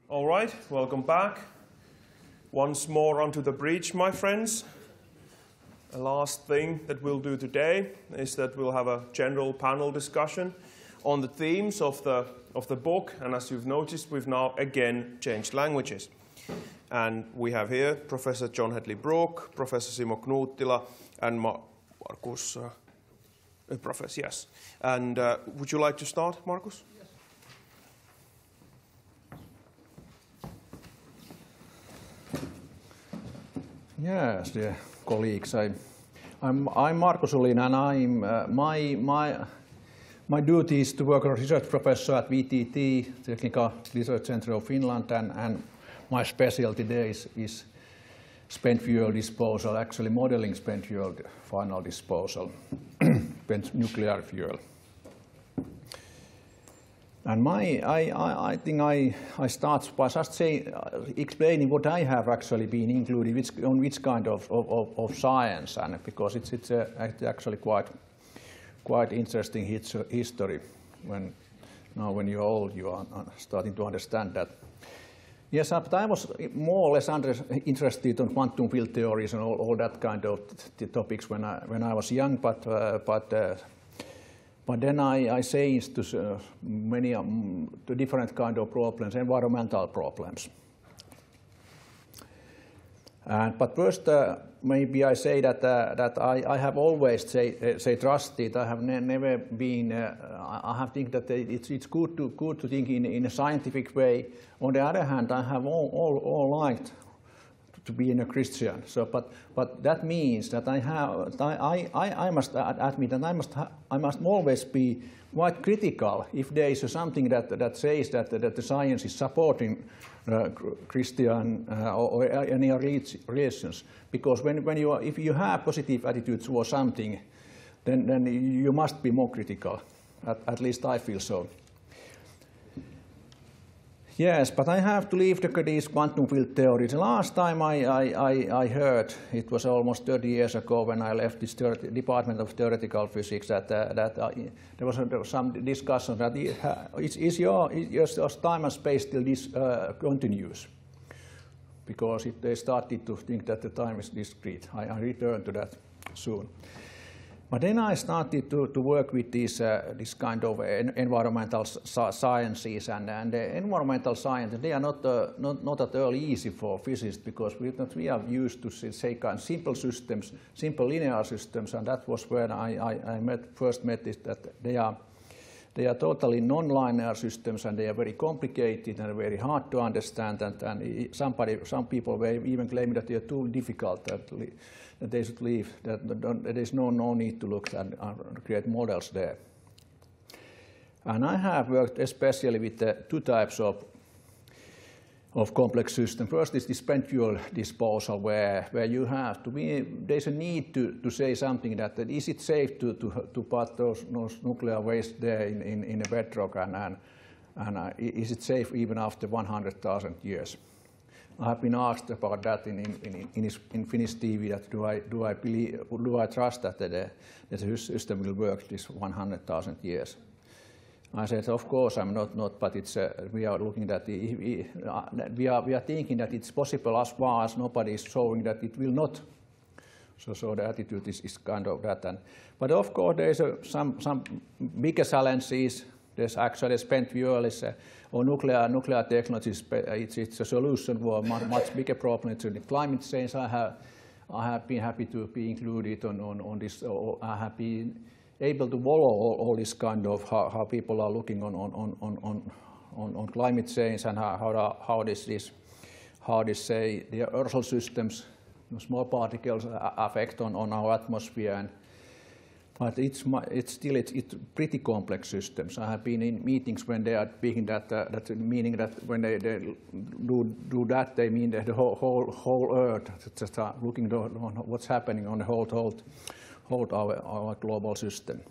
All right, welcome back. Once more onto the bridge, my friends. The last thing that we'll do today is that we'll have a general panel discussion on the themes of the book. And as you've noticed, we've now again changed languages. And we have here Professor John Hedley-Brooke, Professor Simo Knuuttila, and Markus. Professor, yes. And would you like to start, Markus? Yes, dear colleagues. I'm Markus Ulin, and my duty is to work as a research professor at VTT, Technical Research Center of Finland, and my specialty there is spent fuel disposal, actually modeling spent fuel final disposal, spent nuclear fuel. And I think I start by just explaining what I have actually been included on which kind of science, and because it's actually quite interesting history. When you're old, you are starting to understand that. Yes, but I was more or less interested in quantum field theories and all that kind of topics when I was young, but then I changed to many to different kind of problems, environmental problems. But first, maybe I say that I have always trusted. I have never been. I have think that it's good to think in a scientific way. On the other hand, I have all liked to be a Christian. So, but that means that I must admit that I must always be quite critical if there is something that says that the science is supporting Christian or any religions. Because if you have positive attitudes towards something, then you must be more critical. At least I feel so. Yes, but I have to leave these quantum field theories. The last time I heard, it was almost 30 years ago when I left this Department of Theoretical Physics, that there was some discussion that is your time and space still continuous? Because they started to think that the time is discrete. I return to that soon. But then I started to work with this kind of environmental sciences, and the environmental sciences, they are not at all easy for physicists, because we are used to say kind of simple systems, simple linear systems, and that was when I first met this, that they are totally non-linear systems, and they are very complicated and very hard to understand, and some people were even claiming that they are too difficult, that they should leave, that there is no need to look and create models there. And I have worked especially with the two types of complex systems. First is the spent fuel disposal, where you have to be, there's a need to say something that is it safe to put those nuclear waste there in a bedrock, and is it safe even after 100,000 years? I have been asked about that in Finnish TV. That do I trust that the system will work this 100,000 years? I said, of course I'm not, but it's we are looking at we are thinking that it's possible as far as nobody is showing that it will not. So the attitude is kind of that. But of course there's some bigger challenges. There's actually spent fuel or nuclear technology. It's a solution for a much bigger problem. It's the climate change. I have been happy to be included on this. I have been able to follow all this kind of how people are looking on climate change, and how this say the aerosol systems, small particles affect on our atmosphere. But it's pretty complex systems. I have been in meetings when they are speaking that meaning that when they do that, they mean that the whole Earth, just looking on what's happening on the whole our global system.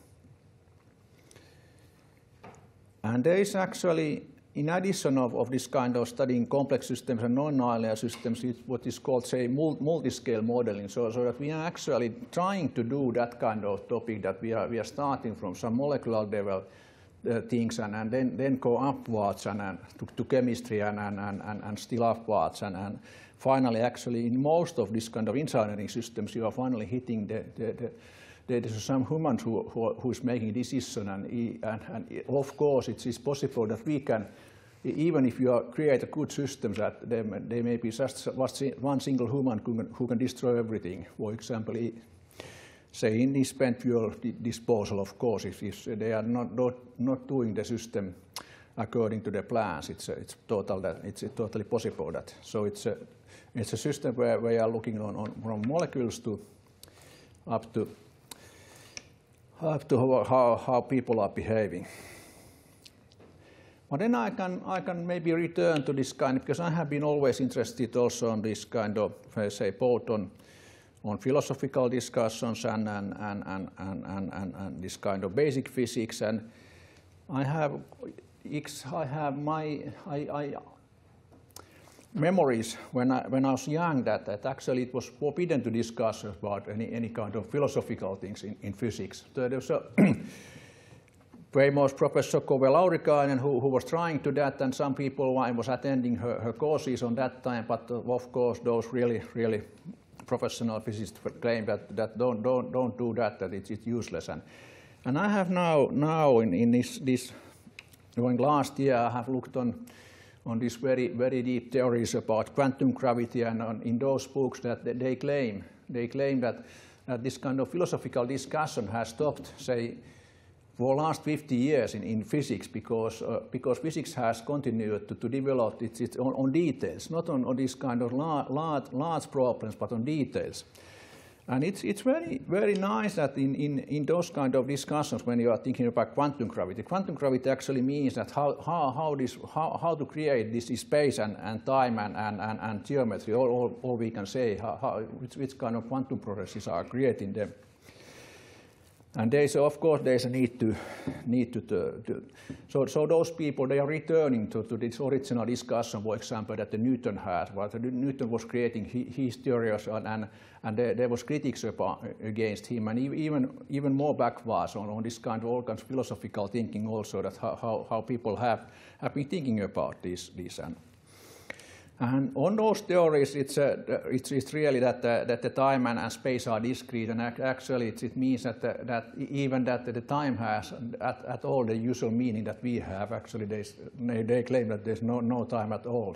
And there is actually, in addition of this kind of studying complex systems and non-linear systems, it's what is called, say, multi-scale modeling. So that we are actually trying to do that kind of topic, that we are starting from some molecular level things and then go upwards and to chemistry and still upwards and finally actually in most of this kind of engineering systems you are finally hitting there's some human who is making decision and of course it is possible that we can, even if you create a good systems, that they may be just one single human who can destroy everything. For example, say in this spent fuel disposal, of course, if they are not doing the system according to the plans, it's totally possible that. So it's a system where we are looking on from molecules to up to how people are behaving. But then I can maybe return to this kind, because I have been always interested also on this kind of, say, both on philosophical discussions and this kind of basic physics. And I have my memories when I was young that actually it was forbidden to discuss about any kind of philosophical things in physics. There was a famous Professor Laurikainen who was trying to that, and some people I was attending her courses on that time, but of course those really professional physicists claim that don't do that it's useless. And I have now in this during last year I have looked on these very deep theories about quantum gravity, and in those books that they claim that this kind of philosophical discussion has stopped, say, for the last 50 years in physics, because physics has continued to develop its on details, not on these kind of large problems, but on details. And it's very nice that in those kind of discussions when you are thinking about quantum gravity actually means that how to create this space and time and geometry, all we can say, which kind of quantum processes are creating them. And of course there's a need to so those people, they are returning to this original discussion, for example, that the Newton had. Well, Newton was creating his theories, and there was critics against him, and even more backwards on this kind of all kinds of philosophical thinking also, that how people have been thinking about this. And on those theories, it's really that the time and space are discrete, and actually it means that even that the time has at all the usual meaning that we have. Actually, they claim that there's no time at all.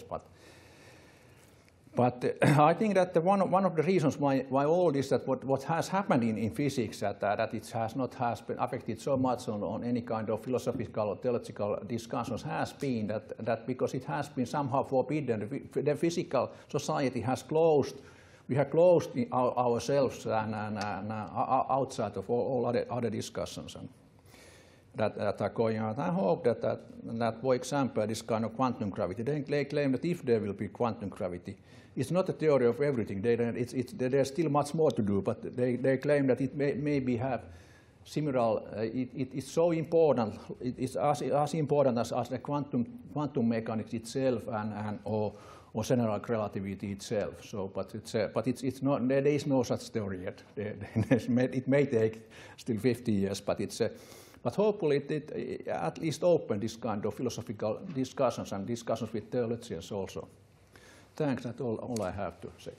But I think that one of the reasons why all this, that what has happened in physics, that it has not been affected so much on any kind of philosophical or theological discussions, has been that because it has been somehow forbidden, the physical society has closed. We have closed ourselves and outside of all other discussions that are going on. I hope that, for example, this kind of quantum gravity, they claim that if there will be quantum gravity, it's not a theory of everything. There's still much more to do, but they claim that it maybe have similar. It's so important. It's as important as the quantum mechanics itself or general relativity itself. So, but it's not. There is no such theory yet. It may take still 50 years, but hopefully it at least open this kind of philosophical discussions and discussions with theologians also. Thanks, that's all I have to say.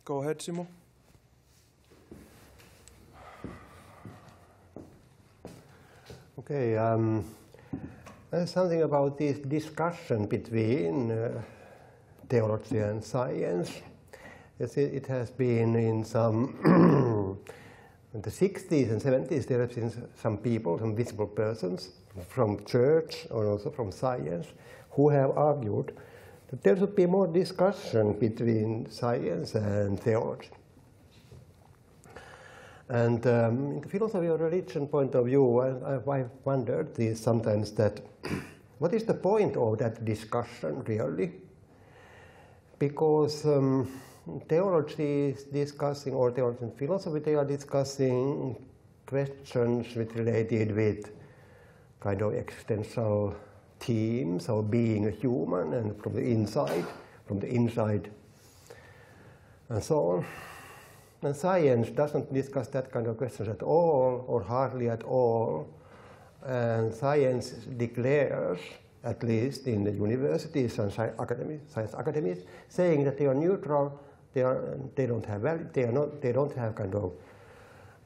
Go ahead, Simo. Okay, something about this discussion between theology and science. It has been in some in the 60s and 70s, there have been some people, some visible persons from church or also from science who have argued that there should be more discussion between science and theology. And in the philosophy of religion point of view, I wondered sometimes that what is the point of that discussion really? Because theology is discussing, or theology and philosophy, they are discussing questions related with kind of existential themes of being a human and from the inside and so on. And science doesn't discuss that kind of questions at all, or hardly at all. And science declares, at least in the universities and science academies, saying that they are neutral. They don't have value. They don't have kind of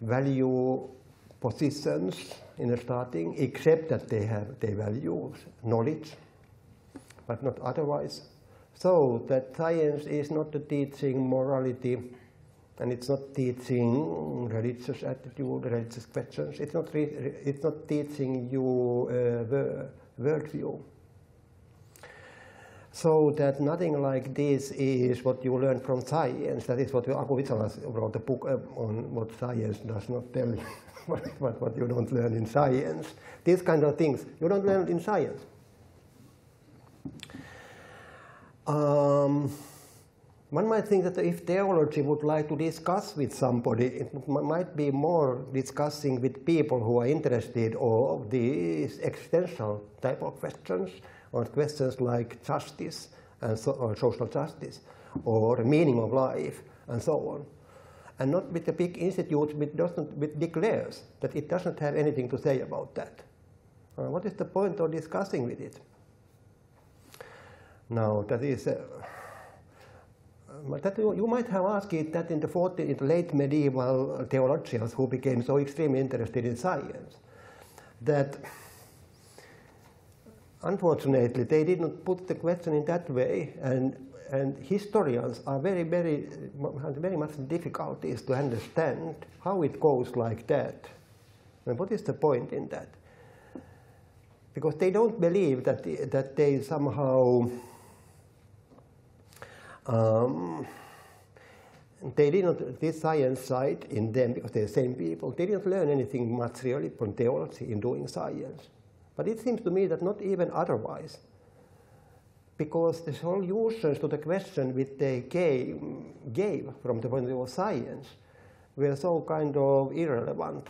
value positions in the starting, except that they value knowledge, but not otherwise. So that science is not teaching morality, and it's not teaching religious attitude, religious questions. It's not teaching you the worldview. So that nothing like this is what you learn from science. That is what Aku Vitsalas wrote a book on, what science does not tell you, what you don't learn in science. These kind of things you don't learn in science. One might think that if theology would like to discuss with somebody, it might be more discussing with people who are interested in these existential type of questions, or questions like justice and or social justice, or meaning of life, and so on, and not with the big institutes which declares that it doesn't have anything to say about that. What is the point of discussing with it? Now that is. You might have asked it that in the late medieval theologians who became so extremely interested in science, that unfortunately they did not put the question in that way, and historians are very much difficulties to understand how it goes like that. And what is the point in that? Because they don't believe that they somehow they did not, this science side in them, because they're the same people, they didn't learn anything much really from theology in doing science. But it seems to me that not even otherwise, because the solutions to the question which they gave from the point of view of science were so kind of irrelevant,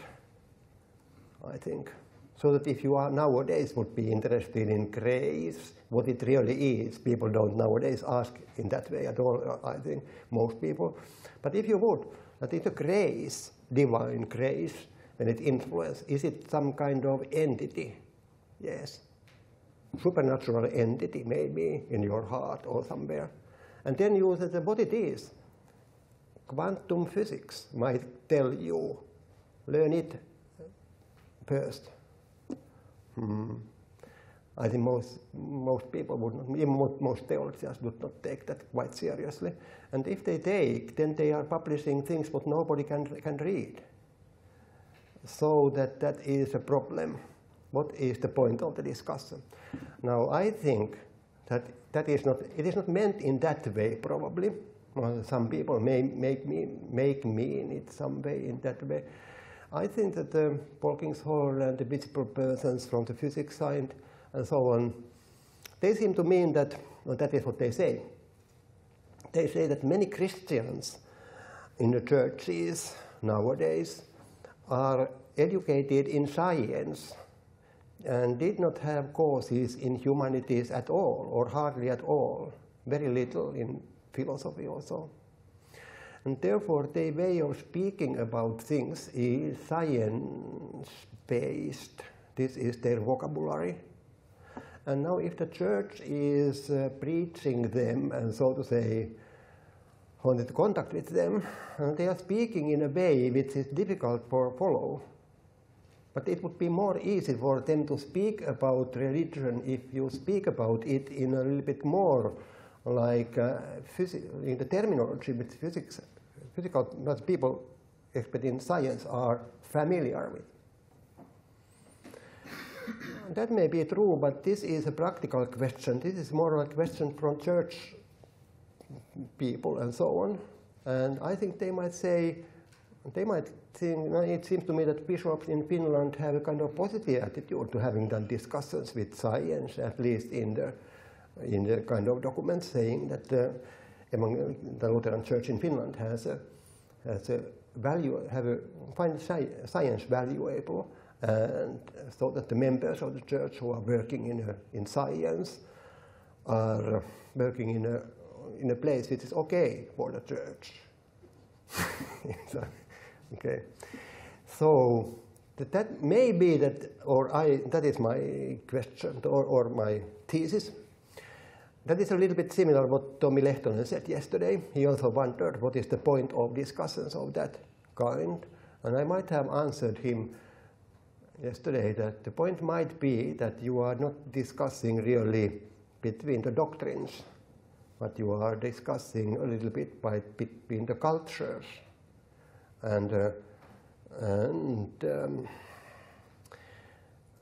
I think. So that if you are nowadays would be interested in grace, what it really is, people don't nowadays ask in that way at all, I think, most people. But if you would, that is a grace, divine grace, when it influences, is it some kind of entity? Yes. Supernatural entity, maybe, in your heart or somewhere. And then you say what it is. Quantum physics might tell you, learn it first. I think most people would not, even most theologians would not take that quite seriously. And if they take, then they are publishing things what nobody can read. So that is a problem. What is the point of the discussion? Now I think that it is not meant in that way probably. Well, some people may mean it some way in that way. I think that the Polking's-Hall and the visible persons from the physics side and so on, they seem to mean that, well, that is what they say. They say that many Christians in the churches nowadays are educated in science and did not have courses in humanities at all, or hardly at all, very little in philosophy also. And therefore, their way of speaking about things is science-based. This is their vocabulary. And now if the church is preaching them and, so to say, wanted contact with them, they are speaking in a way which is difficult to follow. But it would be more easy for them to speak about religion if you speak about it in a little bit more like in the terminology with physical that people expert in science are familiar with. That may be true, but this is a practical question. This is more like a question from church people and so on. And I think they might say, they might think, it seems to me that bishops in Finland have a kind of positive attitude to having done discussions with science, at least in the kind of documents saying that among the Lutheran Church in Finland has a value, find science valuable, and so that the members of the church who are working in science are working in a place which is okay for the church. Okay. So that may be that, that is my question or my thesis. That is a little bit similar to what Tommi Lehtonen said yesterday. He also wondered what is the point of discussions of that kind. And I might have answered him yesterday that the point might be that you are not discussing really between the doctrines, but you are discussing a little bit between the cultures.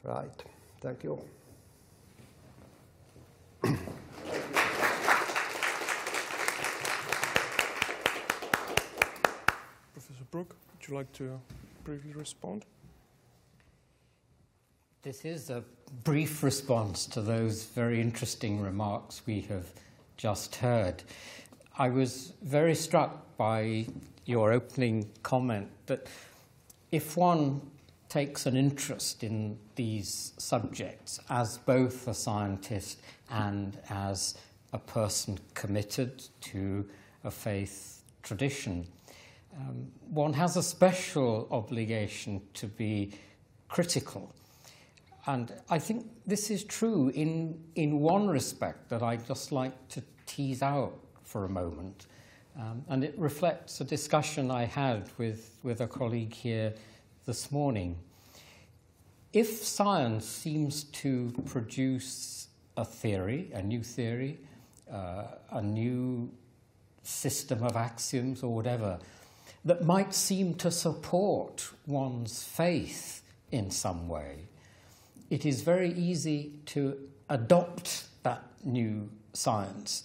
Right, thank you. Professor Brook, would you like to briefly respond? This is a brief response to those very interesting remarks we have just heard. I was very struck by your opening comment that if one takes an interest in these subjects as both a scientist and as a person committed to a faith tradition, one has a special obligation to be critical. And I think this is true in one respect that I'd just like to tease out for a moment. And it reflects a discussion I had with a colleague here this morning. If science seems to produce a theory, a new system of axioms or whatever, that might seem to support one's faith in some way, it is very easy to adopt that new science,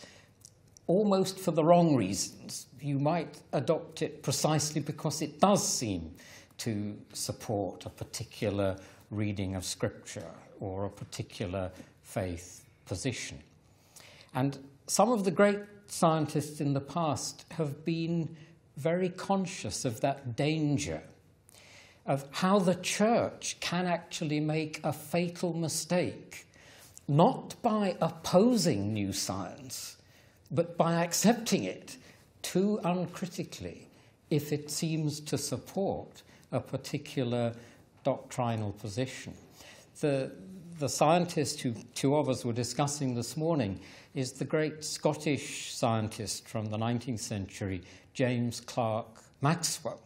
almost for the wrong reasons. You might adopt it precisely because it does seem to support a particular reading of Scripture or a particular faith position. And some of the great scientists in the past have been very conscious of that danger, of how the church can actually make a fatal mistake, not by opposing new science, but by accepting it too uncritically if it seems to support a particular doctrinal position. The scientist who two of us were discussing this morning is the great Scottish scientist from the 19th century, James Clerk Maxwell,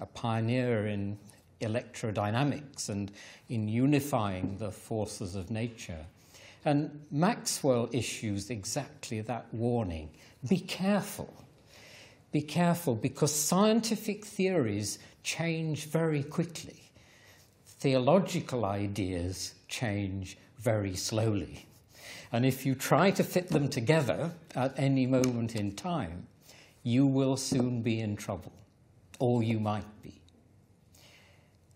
a pioneer in electrodynamics and in unifying the forces of nature. And Maxwell issues exactly that warning. Be careful. Be careful, because scientific theories change very quickly. Theological ideas change very slowly. And if you try to fit them together at any moment in time, you will soon be in trouble, or you might be.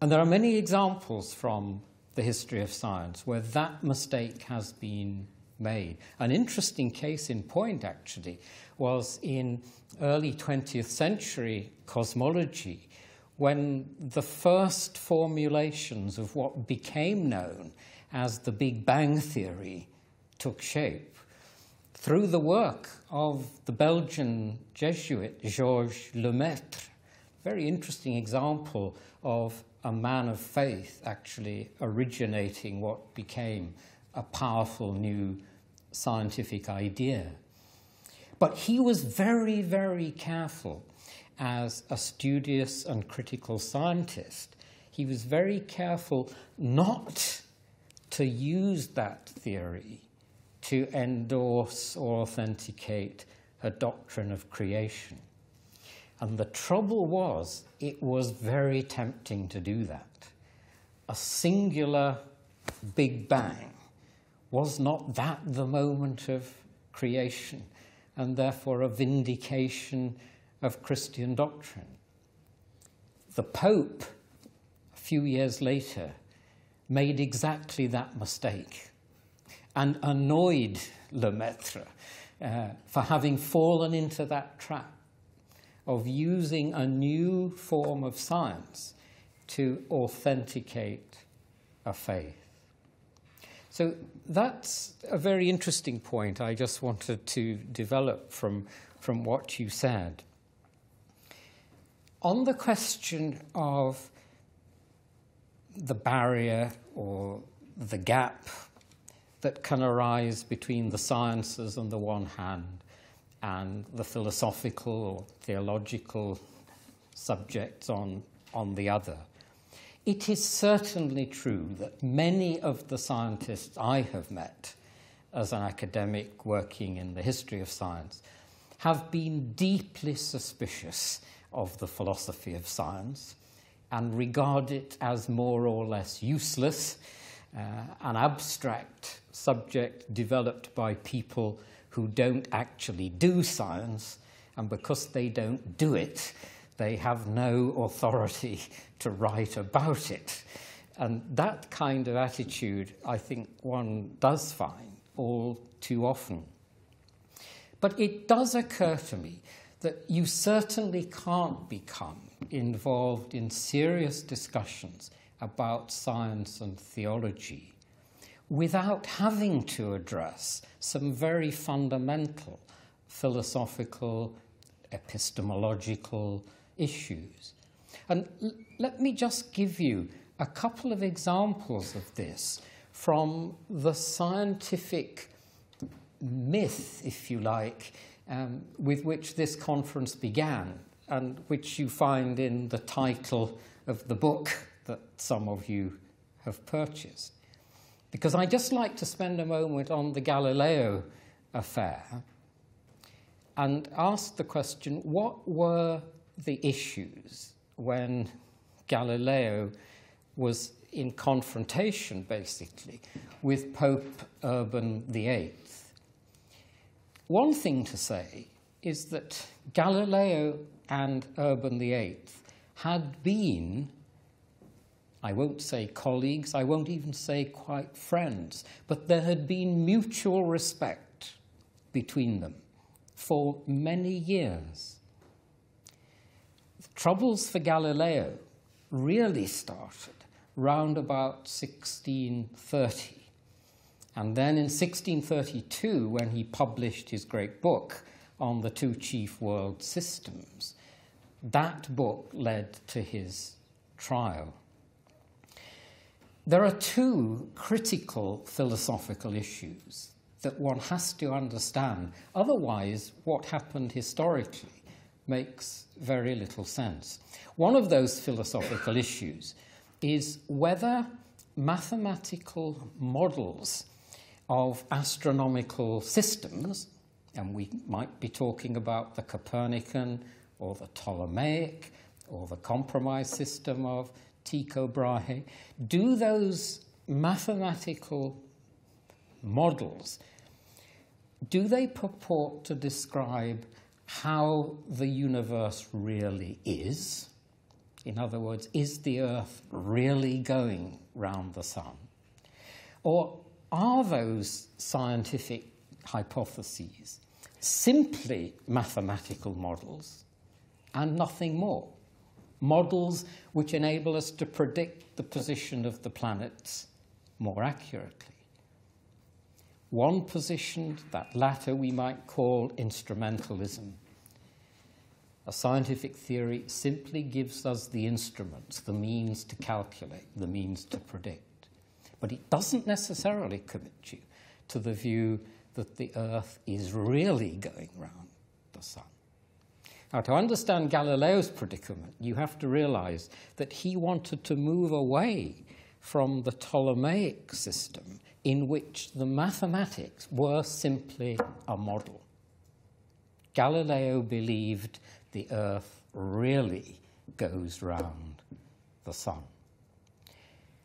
And there are many examples from the history of science where that mistake has been made. An interesting case in point, actually, was in early 20th century cosmology, when the first formulations of what became known as the Big Bang theory took shape. Through the work of the Belgian Jesuit Georges Lemaitre, very interesting example of a man of faith actually originating what became a powerful new scientific idea. But he was very, very careful as a studious and critical scientist. He was very careful not to use that theory to endorse or authenticate a doctrine of creation. And the trouble was, it was very tempting to do that. A singular Big Bang was not that the moment of creation, and therefore a vindication of Christian doctrine. The Pope, a few years later, made exactly that mistake and annoyed Lemaitre for having fallen into that trap of using a new form of science to authenticate a faith. So that's a very interesting point I just wanted to develop from what you said. On the question of the barrier or the gap that can arise between the sciences on the one hand and the philosophical or theological subjects on the other, it is certainly true that many of the scientists I have met as an academic working in the history of science have been deeply suspicious of the philosophy of science and regard it as more or less useless, an abstract subject developed by people who don't actually do science, and because they don't do it, they have no authority to write about it. And that kind of attitude, I think one does find all too often. But it does occur to me that you certainly can't become involved in serious discussions about science and theology without having to address some very fundamental philosophical, epistemological issues. And let me just give you a couple of examples of this from the scientific myth, if you like, with which this conference began, and which you find in the title of the book that some of you have purchased. Because I just like to spend a moment on the Galileo affair and ask the question, what were the issues when Galileo was in confrontation, basically, with Pope Urban VIII? One thing to say is that Galileo and Urban VIII had been, I won't say colleagues, I won't even say quite friends, but there had been mutual respect between them for many years. The troubles for Galileo really started round about 1630. And then in 1632, when he published his great book on the two chief world systems, that book led to his trial. There are two critical philosophical issues that one has to understand. Otherwise, what happened historically makes very little sense. One of those philosophical issues is whether mathematical models of astronomical systems, and we might be talking about the Copernican or the Ptolemaic or the compromise system of Tycho Brahe, do those mathematical models, do they purport to describe how the universe really is? In other words, is the Earth really going round the sun? Or are those scientific hypotheses simply mathematical models and nothing more? Models which enable us to predict the position of the planets more accurately. One position, that latter we might call instrumentalism. A scientific theory simply gives us the instruments, the means to calculate, the means to predict. But it doesn't necessarily commit you to the view that the Earth is really going round the sun. Now, to understand Galileo's predicament, you have to realize that he wanted to move away from the Ptolemaic system in which the mathematics were simply a model. Galileo believed the Earth really goes round the sun.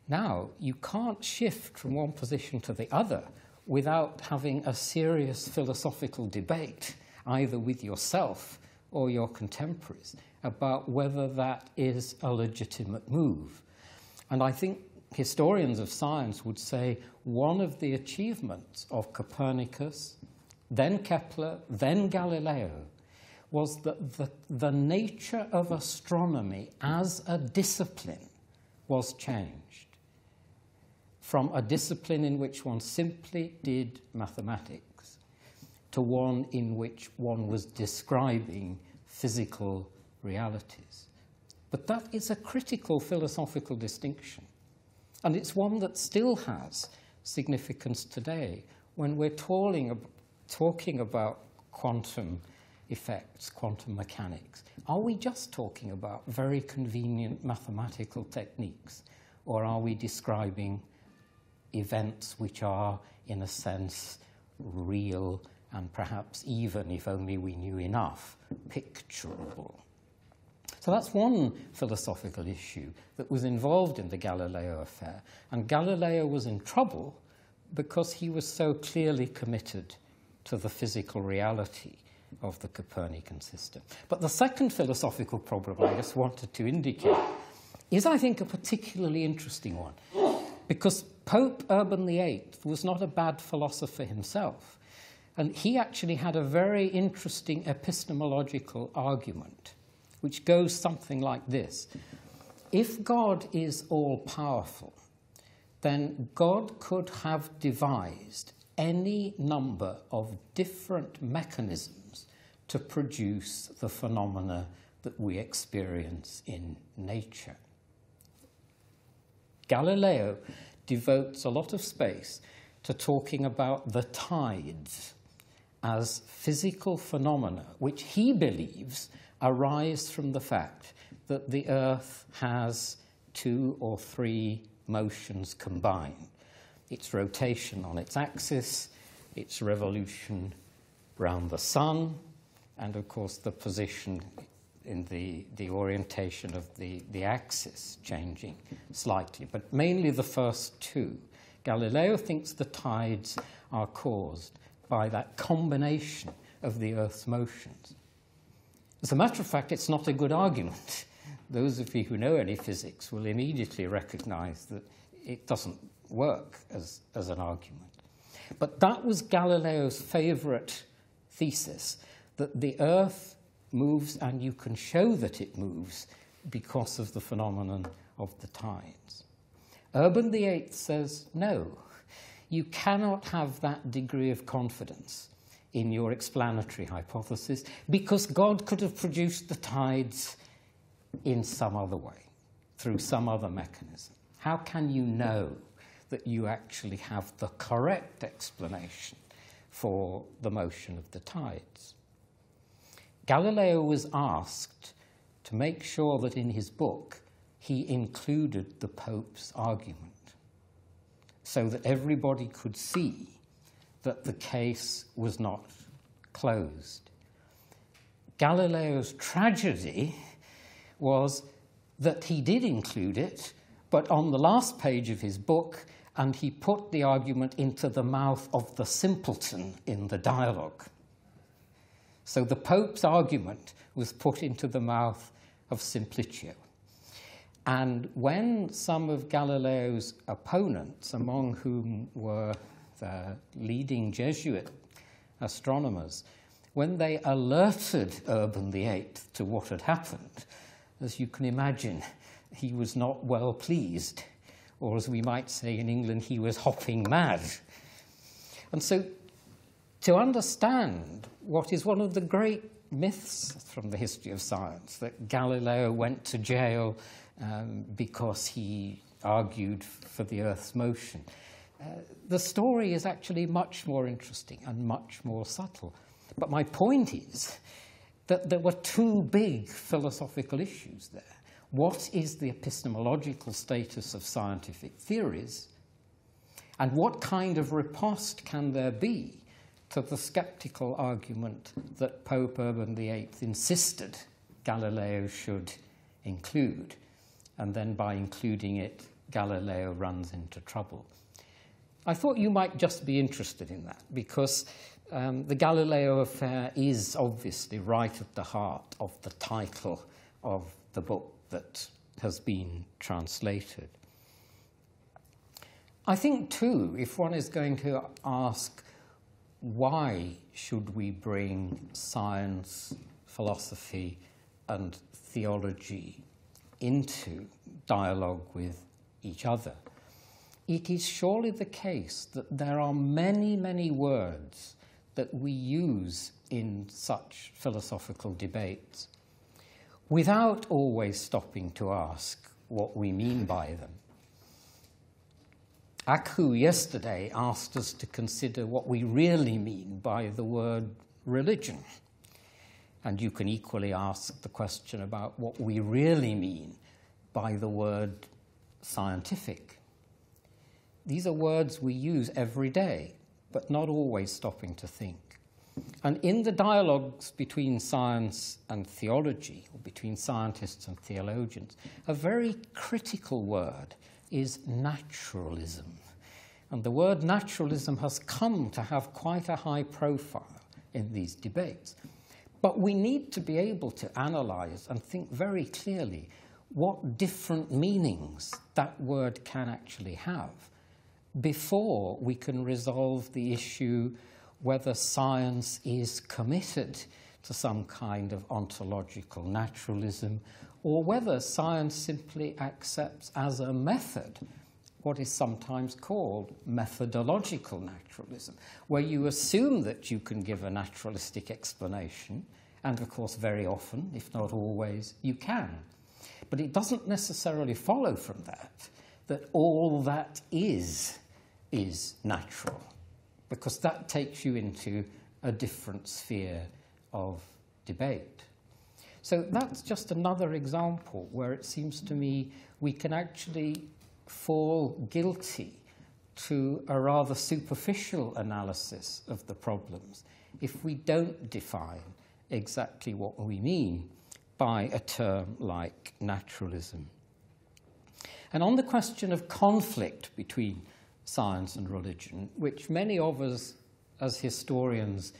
Now, you can't shift from one position to the other without having a serious philosophical debate, either with yourself or your contemporaries, about whether that is a legitimate move. And I think historians of science would say one of the achievements of Copernicus, then Kepler, then Galileo, was that the nature of astronomy as a discipline was changed from a discipline in which one simply did mathematics to one in which one was describing physical realities. But that is a critical philosophical distinction. And it's one that still has significance today when we're talking about quantum effects, quantum mechanics. Are we just talking about very convenient mathematical techniques, or are we describing events which are, in a sense, real and perhaps even, if only we knew enough, picturable? So that's one philosophical issue that was involved in the Galileo affair. And Galileo was in trouble because he was so clearly committed to the physical reality of the Copernican system. But the second philosophical problem I just wanted to indicate is, I think, a particularly interesting one, because Pope Urban VIII was not a bad philosopher himself, and he actually had a very interesting epistemological argument, which goes something like this. If God is all-powerful, then God could have devised any number of different mechanisms to produce the phenomena that we experience in nature. Galileo devotes a lot of space to talking about the tides as physical phenomena, which he believes arise from the fact that the Earth has 2 or 3 motions combined. Its rotation on its axis, its revolution round the sun, and of course the position in the orientation of the axis changing slightly, but mainly the first 2. Galileo thinks the tides are caused by that combination of the Earth's motions. As a matter of fact, it's not a good argument. Those of you who know any physics will immediately recognize that it doesn't work as an argument. But that was Galileo's favorite thesis, that the Earth moves and you can show that it moves because of the phenomenon of the tides. Urban VIII says, no, you cannot have that degree of confidence in your explanatory hypothesis because God could have produced the tides in some other way, through some other mechanism. How can you know that you actually have the correct explanation for the motion of the tides? Galileo was asked to make sure that in his book he included the Pope's argument so that everybody could see that the case was not closed. Galileo's tragedy was that he did include it, but on the last page of his book, and he put the argument into the mouth of the simpleton in the dialogue. So the Pope's argument was put into the mouth of Simplicio. And when some of Galileo's opponents, among whom were the leading Jesuit astronomers, when they alerted Urban VIII to what had happened, as you can imagine, he was not well pleased, or as we might say in England, he was hopping mad. And so to understand what is one of the great myths from the history of science, that Galileo went to jail because he argued for the Earth's motion, the story is actually much more interesting and much more subtle. But my point is that there were 2 big philosophical issues there. What is the epistemological status of scientific theories? And what kind of riposte can there be to the skeptical argument that Pope Urban VIII insisted Galileo should include? And then by including it, Galileo runs into trouble. I thought you might just be interested in that, because the Galileo affair is obviously right at the heart of the title of the book that has been translated. I think, too, if one is going to ask why should we bring science, philosophy, and theology into dialogue with each other, it is surely the case that there are many, many words that we use in such philosophical debates without always stopping to ask what we mean by them. Akhu yesterday asked us to consider what we really mean by the word religion. And you can equally ask the question about what we really mean by the word scientific. These are words we use every day, but not always stopping to think. And in the dialogues between science and theology, or between scientists and theologians, a very critical word is naturalism. And the word naturalism has come to have quite a high profile in these debates. But we need to be able to analyze and think very clearly what different meanings that word can actually have before we can resolve the issue whether science is committed to some kind of ontological naturalism, or whether science simply accepts as a method what is sometimes called methodological naturalism, where you assume that you can give a naturalistic explanation, and of course very often, if not always, you can. But it doesn't necessarily follow from that all that is natural, because that takes you into a different sphere of debate. So that's just another example where it seems to me we can actually fall guilty to a rather superficial analysis of the problems if we don't define exactly what we mean by a term like naturalism. And on the question of conflict between science and religion, which many of us as historians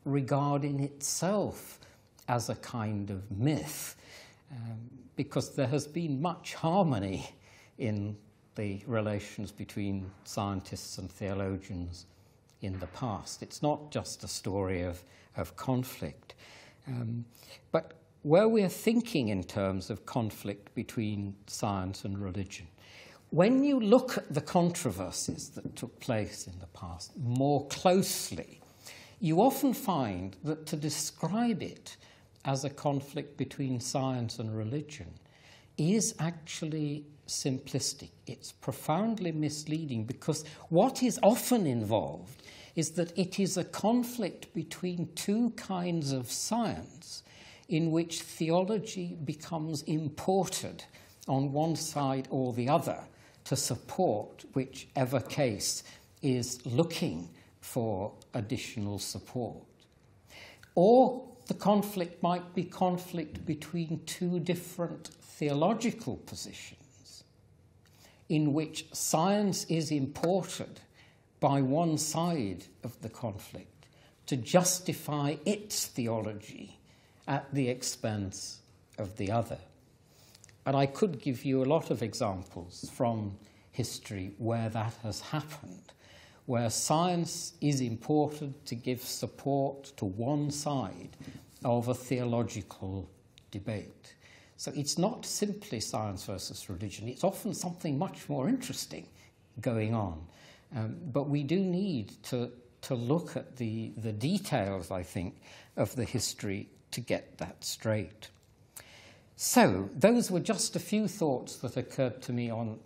regard in itself as a kind of myth, because there has been much harmony in the relations between scientists and theologians in the past. It's not just a story of conflict. But where we're thinking in terms of conflict between science and religion, when you look at the controversies that took place in the past more closely, you often find that to describe it as a conflict between science and religion is actually simplistic. It's profoundly misleading, because what is often involved is that it is a conflict between two kinds of science in which theology becomes imported on one side or the other to support whichever case is looking for additional support. Or the conflict might be conflict between two different theological positions in which science is imported by one side of the conflict to justify its theology at the expense of the other. And I could give you a lot of examples from history where that has happened, where science is imported to give support to one side of a theological debate. So it's not simply science versus religion. It's often something much more interesting going on. But we do need to look at the details, I think, of the history to get that straight. So those were just a few thoughts that occurred to me on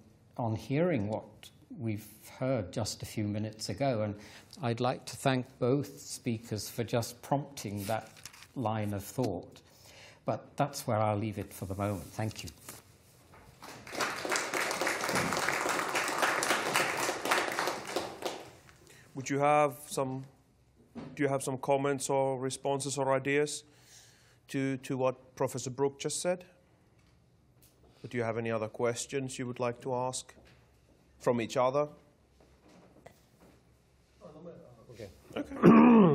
hearing what we've heard just a few minutes ago. And I'd like to thank both speakers for just prompting that line of thought. But that's where I'll leave it for the moment. Thank you. Do you have some comments or responses or ideas to what Professor Brook just said? Or do you have any other questions you would like to ask from each other? Okay.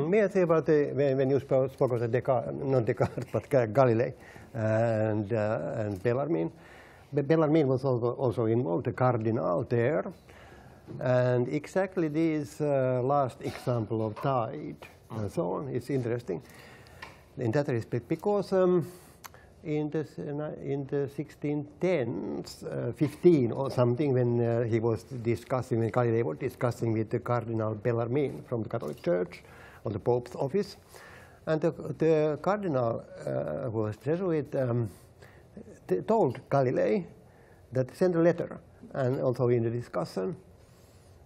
May I say about when you spoke of the not Descartes, but Galilei and Bellarmine. Bellarmine was also involved, the cardinal there. And exactly this last example of tide and so on is interesting in that respect, because in the 1610s, 15 or something, when he was discussing, when Galilei was discussing with the Cardinal Bellarmine from the Catholic Church on the Pope's office, and the Cardinal who was Jesuit told Galilei, that sent a letter, and also in the discussion,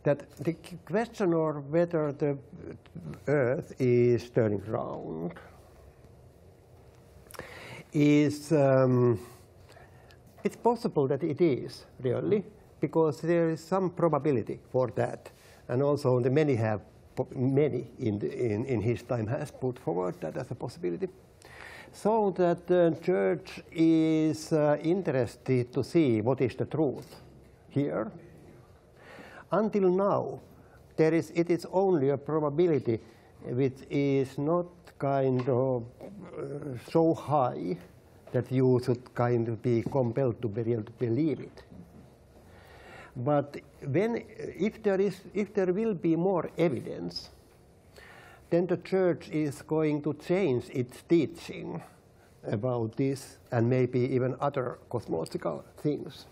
that the question of whether the Earth is turning round is, it's possible that it is, really, because there is some probability for that. And also the many in his time has put forward that as a possibility. So that the church is interested to see what is the truth here. Until now, it is only a probability which is not kind of so high that you should kind of be compelled to be able to believe it. But if there will be more evidence, then the church is going to change its teaching about this and maybe even other cosmological things.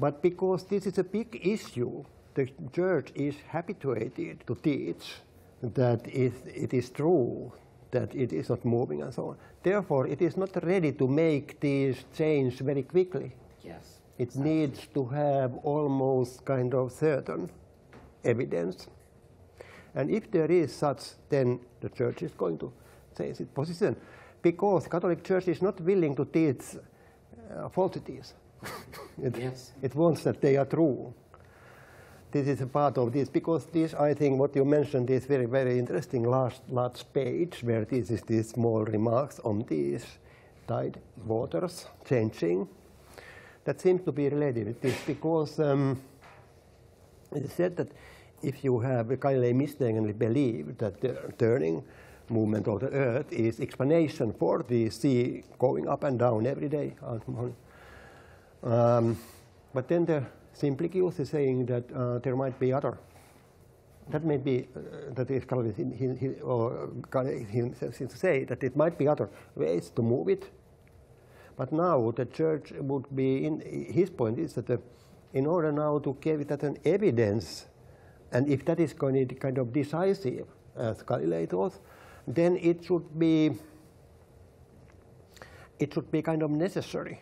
But because this is a big issue, the church is habituated to teach that it is true, that it is not moving and so on. Therefore, it is not ready to make this change very quickly. Yes. It needs to have almost kind of certain evidence. And if there is such, then the church is going to change its position, because Catholic Church is not willing to teach falsities. It wants that they are true. This is a part of this, because this, I think, what you mentioned is very, very interesting last page, where this is these small remarks on these tide waters changing. That seems to be related with this, because it is said that if you have Galilei mistakenly believed that the turning movement of the Earth is explanation for the sea going up and down every day. But then the Simplicius is saying that there might be other. That may be that is Calvinist or himself seems to say that it might be other ways to move it. But now the church would be his point is that in order now to give it as an evidence, and if that is going to be kind of decisive, as Galilei thought, then it should be kind of necessary.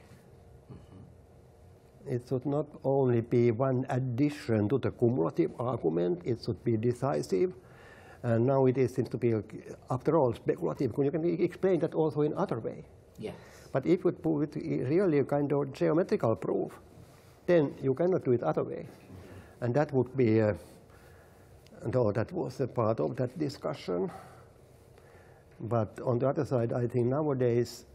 It should not only be one addition to the cumulative argument, it should be decisive. And now it seems to be, after all, speculative. You can explain that also in other way. Yes. But if you put it really a kind of geometrical proof, then you cannot do it other way. And that would be, though that was a part of that discussion. But on the other side, I think nowadays,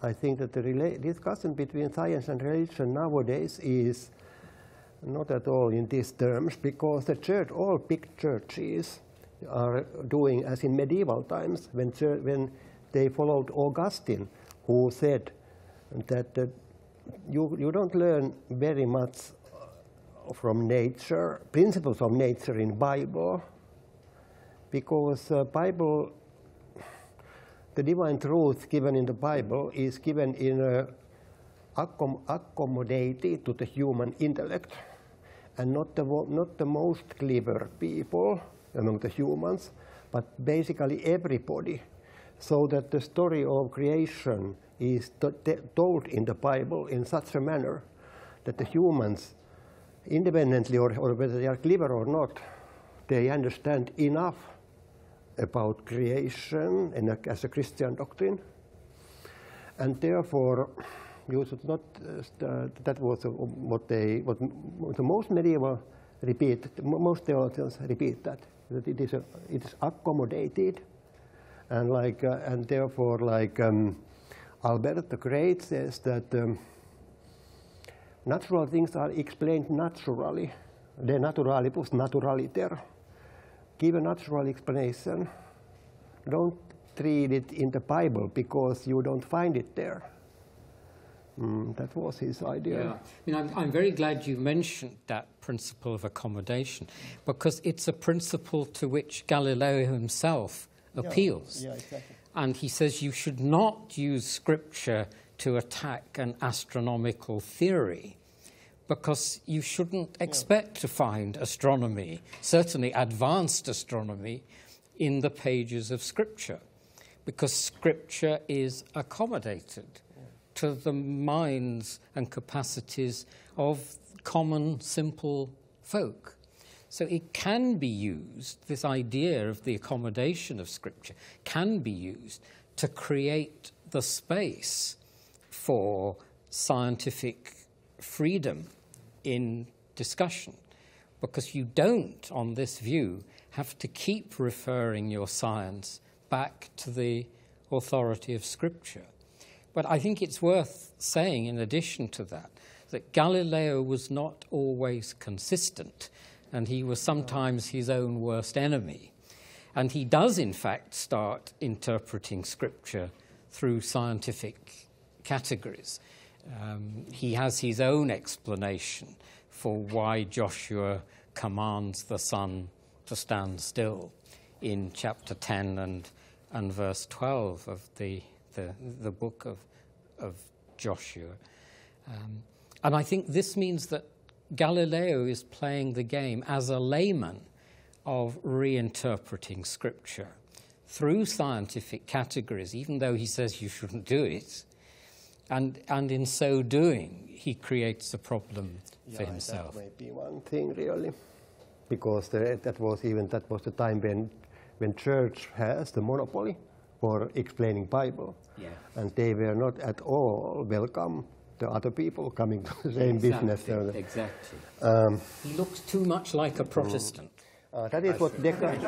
I think that the discussion between science and religion nowadays is not at all in these terms, because the church, all big churches are doing as in medieval times when they followed Augustine, who said that you don't learn very much from nature, principles of nature in Bible, because Bible, the divine truth given in the Bible is given in accommodated to the human intellect, and not the most clever people among the humans, but basically everybody. So that the story of creation is told in the Bible in such a manner that the humans, independently or whether they are clever or not, they understand enough about creation and as a Christian doctrine. And therefore, you should not, that was what the most medieval repeat, most theologians repeat that it is accommodated. And and therefore, Albert the Great says that natural things are explained naturally. De naturalibus naturaliter. Give a natural explanation. Don't read it in the Bible because you don't find it there. That was his idea. Yeah. I'm very glad you mentioned that principle of accommodation, because it's a principle to which Galileo himself appeals. Yeah, exactly. And he says you should not use Scripture to attack an astronomical theory, because you shouldn't expect to find astronomy, certainly advanced astronomy, in the pages of Scripture. because Scripture is accommodated to the minds and capacities of common, simple folk. So it can be used, this idea of the accommodation of Scripture can be used to create the space for scientific freedom in discussion, because you don't, on this view, have to keep referring your science back to the authority of Scripture. But I think it's worth saying, in addition to that, that Galileo was not always consistent, and he was sometimes his own worst enemy. And he does, in fact, start interpreting Scripture through scientific categories. He has his own explanation for why Joshua commands the sun to stand still in chapter 10 and verse 12 of the book of Joshua. And I think this means that Galileo is playing the game as a layman of reinterpreting Scripture through scientific categories, even though he says you shouldn't do it. And in so doing, he creates a problem for himself. That may be one thing, really, because that was the time when church has the monopoly for explaining Bible, and they were not at all welcome to other people coming to the same business. Exactly. He looks too much like a Protestant. That is what Descartes...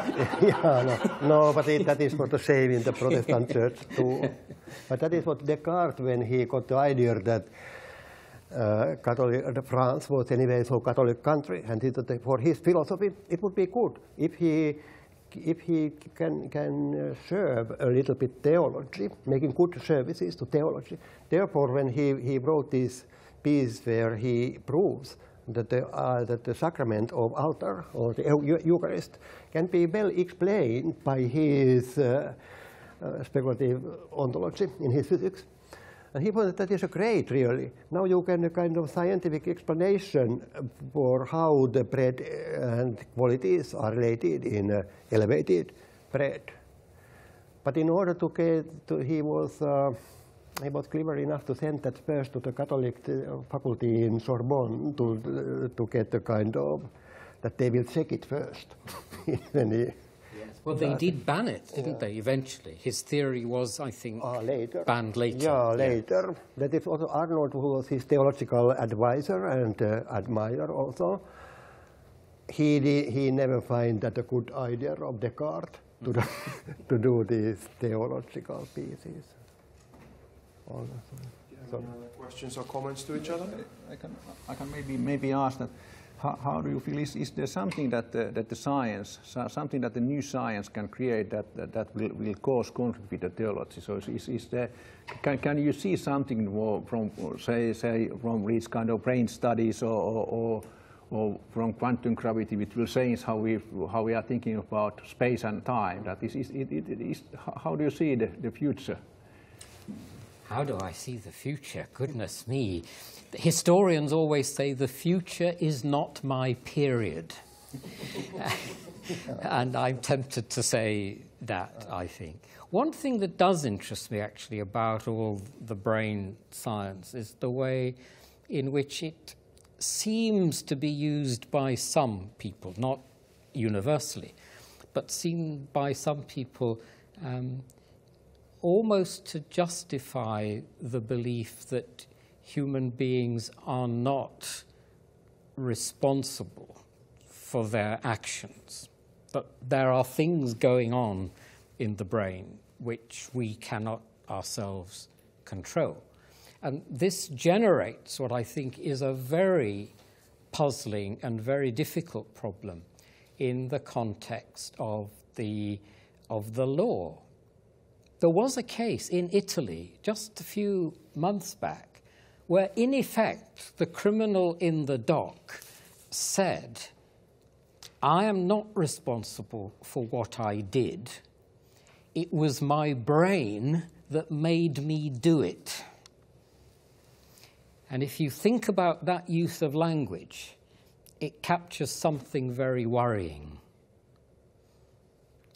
but that is for the same in the Protestant church too. But that is what Descartes, when he got the idea that France was anyway so Catholic country, and for his philosophy, it would be good if he can serve a little bit theology, making good services to theology. Therefore, when he wrote this piece where he proves that the sacrament of altar or the Eucharist can be well explained by his speculative ontology in his physics. And he thought that is a great, really. Now you can a kind of scientific explanation for how the bread and qualities are related in elevated bread. But in order to get, he was clever enough to send that first to the Catholic faculty in Sorbonne to get the kind of, that they will check it first. Well, they did ban it, didn't they, eventually? His theory was, I think, later. Banned later. Yeah, later. Yeah. That is also Arnold, who was his theological advisor and admirer also. He never find that a good idea of Descartes to do these theological pieces. Questions or comments to each other? I can maybe ask that. How do you feel? Is there something that the science, something that the new science can create that will cause conflict with the theology? So is there? Can you see something from say from these kind of brain studies or from quantum gravity, which will change how we are thinking about space and time? That is how do you see the future? How do I see the future? Goodness me. Historians always say the future is not my period. And I'm tempted to say that, I think. One thing that does interest me, actually, about all the brain science is the way in which it seems to be used by some people, not universally, but seen by some people almost to justify the belief that human beings are not responsible for their actions, but there are things going on in the brain which we cannot ourselves control. And this generates what I think is a very puzzling and very difficult problem in the context of the law. There was a case in Italy just a few months back where, in effect, the criminal in the dock said, I am not responsible for what I did. It was my brain that made me do it. And if you think about that use of language, it captures something very worrying.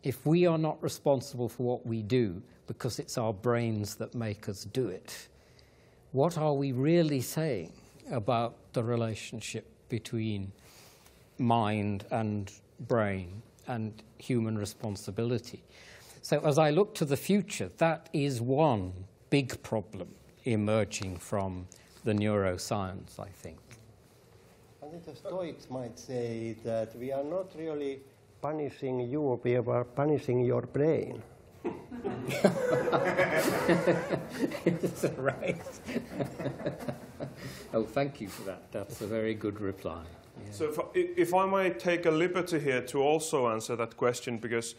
If we are not responsible for what we do, because it's our brains that make us do it. What are we really saying about the relationship between mind and brain and human responsibility? So as I look to the future, that is one big problem emerging from the neuroscience, I think. I think the Stoics might say that we are not really punishing you, we are punishing your brain. That's right. Oh, thank you for that. That's a very good reply. Yeah. So if I might take a liberty here to also answer that question, because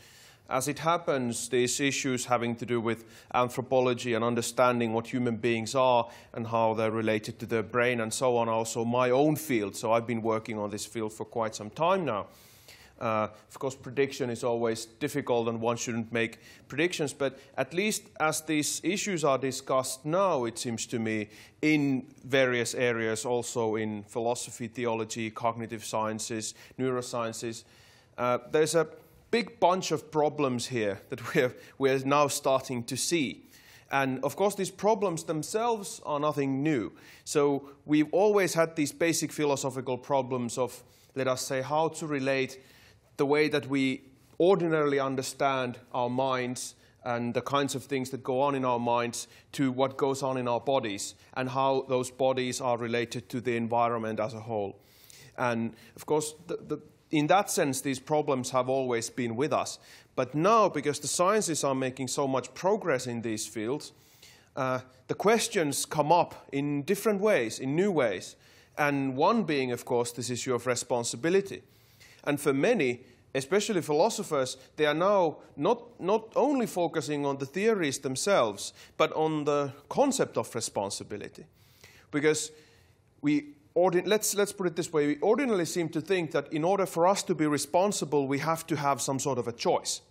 as it happens, these issues having to do with anthropology and understanding what human beings are and how they're related to their brain and so on, are also my own field. So I've been working on this field for quite some time now. Of course, prediction is always difficult and one shouldn't make predictions, but at least as these issues are discussed now, it seems to me, in various areas, also in philosophy, theology, cognitive sciences, neurosciences, there's a big bunch of problems here that we're now starting to see. And of course, these problems themselves are nothing new. So we've always had these basic philosophical problems of, let us say, how to relate the way that we ordinarily understand our minds and the kinds of things that go on in our minds to what goes on in our bodies, and how those bodies are related to the environment as a whole. And of course, in that sense, these problems have always been with us. But now, because the sciences are making so much progress in these fields, the questions come up in different ways, in new ways. And one being, of course, this issue of responsibility. And for many, especially philosophers, they are now not only focusing on the theories themselves, but on the concept of responsibility. Because let's put it this way, we ordinarily seem to think that in order for us to be responsible, we have to have some sort of a choice.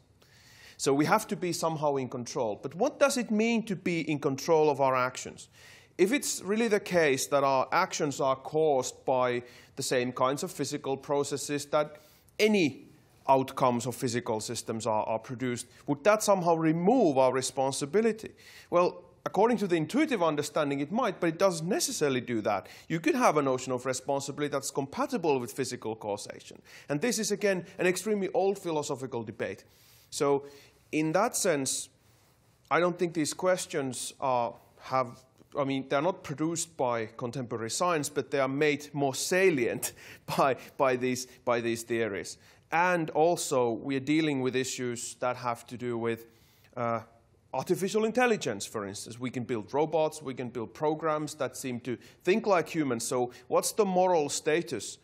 So we have to be somehow in control. But what does it mean to be in control of our actions? If it's really the case that our actions are caused by the same kinds of physical processes that any outcomes of physical systems are produced, would that somehow remove our responsibility? Well, according to the intuitive understanding, it might, but it doesn't necessarily do that. You could have a notion of responsibility that's compatible with physical causation. And this is, again, an extremely old philosophical debate. So in that sense, I don't think these questions they're not produced by contemporary science, but they are made more salient by these theories. And also, we are dealing with issues that have to do with artificial intelligence, for instance. We can build robots, we can build programs that seem to think like humans. So what's the moral status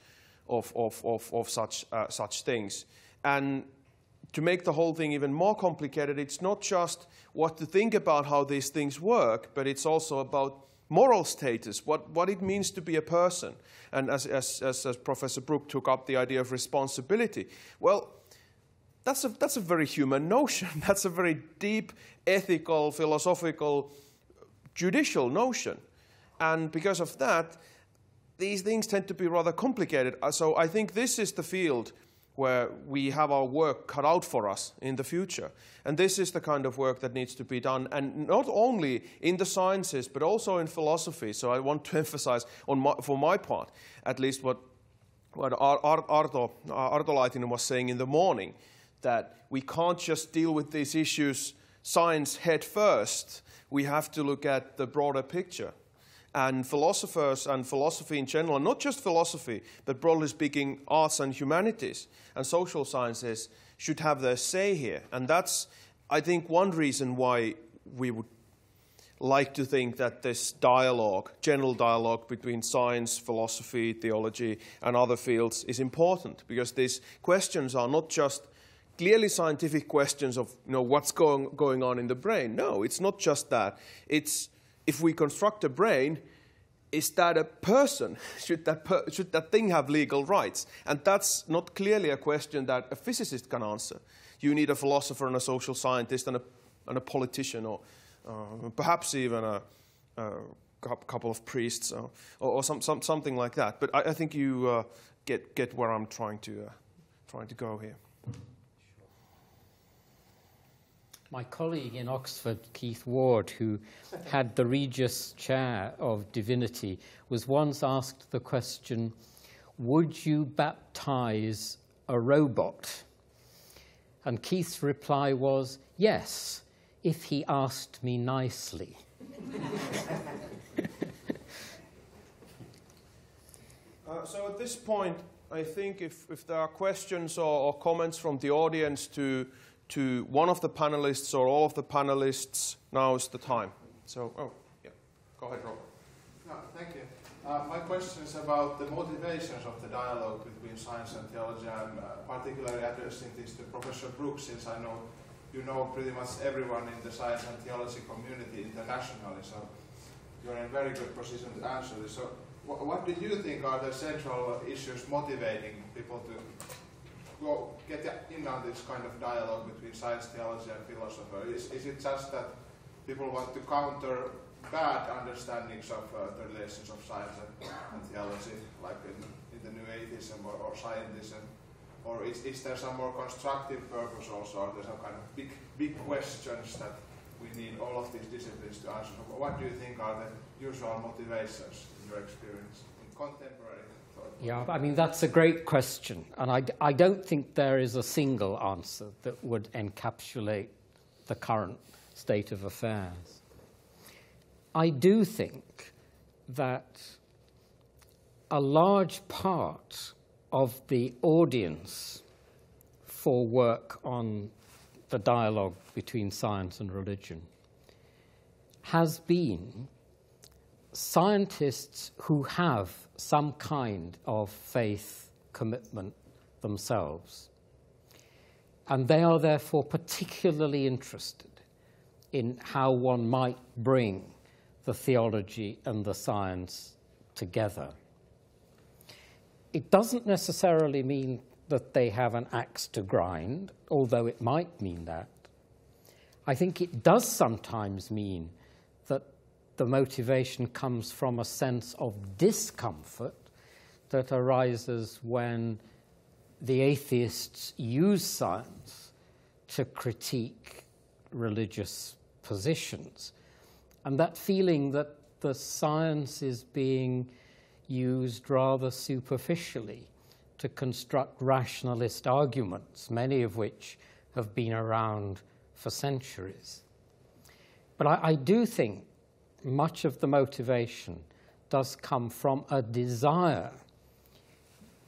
of such things? And to make the whole thing even more complicated, it's not just what to think about how these things work, but it's also about moral status, what it means to be a person. And as Professor Brook took up the idea of responsibility, well, that's a very human notion. That's a very deep, ethical, philosophical, judicial notion. And because of that, these things tend to be rather complicated. So I think this is the field where we have our work cut out for us in the future. And this is the kind of work that needs to be done, and not only in the sciences, but also in philosophy. So I want to emphasize, for my part, at least what Arto Laitinen was saying in the morning, that we can't just deal with these issues science head first. We have to look at the broader picture. And philosophers and philosophy in general, and not just philosophy, but broadly speaking, arts and humanities and social sciences should have their say here. And that's, I think, one reason why we would like to think that this dialogue, general dialogue between science, philosophy, theology, and other fields is important, because these questions are not just clearly scientific questions of what's going on in the brain. No, it's not just that. It's, if we construct a brain, is that a person? Should that thing have legal rights? And that's not clearly a question that a physicist can answer. You need a philosopher and a social scientist and a politician, or perhaps even a couple of priests, or something like that. But I think you get where I'm trying to go here. My colleague in Oxford, Keith Ward, who had the Regius Chair of Divinity, was once asked the question, would you baptize a robot? And Keith's reply was, yes, if he asked me nicely. So at this point, I think if there are questions or comments from the audience to one of the panelists or all of the panelists, now is the time. So, yeah, go ahead, Robert. No, thank you. My question is about the motivations of the dialogue between science and theology. I'm particularly addressing this to Professor Brooks, since I know you know pretty much everyone in the science and theology community internationally, so you're in a very good position to answer this. So, what do you think are the central issues motivating people to get in on this kind of dialogue between science, theology, and philosophy? Is it just that people want to counter bad understandings of the relations of science and theology, like in the new atheism or scientism? Or is there some more constructive purpose also? Are there some kind of big questions that we need all of these disciplines to answer? What do you think are the usual motivations in your experience in contemporary thought? Yeah, I mean, that's a great question. And I don't think there is a single answer that would encapsulate the current state of affairs. I do think that a large part of the audience for work on the dialogue between science and religion has been scientists who have some kind of faith commitment themselves. And they are therefore particularly interested in how one might bring the theology and the science together. It doesn't necessarily mean that they have an axe to grind, although it might mean that. I think it does sometimes mean that the motivation comes from a sense of discomfort that arises when the atheists use science to critique religious positions. And that feeling that the science is being used rather superficially to construct rationalist arguments, many of which have been around for centuries. But I do think much of the motivation does come from a desire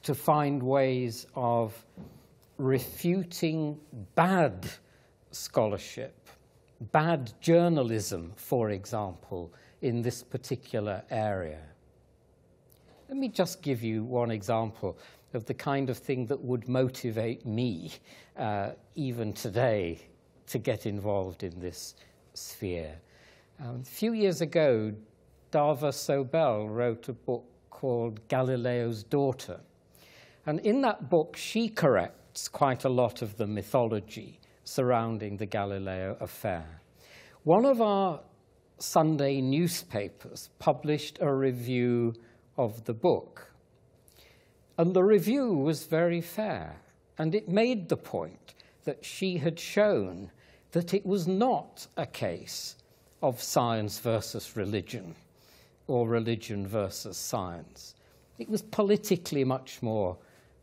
to find ways of refuting bad scholarship, bad journalism, for example, in this particular area. Let me just give you one example of the kind of thing that would motivate me, even today, to get involved in this sphere. A few years ago, Dava Sobel wrote a book called Galileo's Daughter. And in that book, she corrects quite a lot of the mythology surrounding the Galileo affair. One of our Sunday newspapers published a review of the book. And the review was very fair, and it made the point that she had shown that it was not a case of science versus religion, or religion versus science. It was politically much more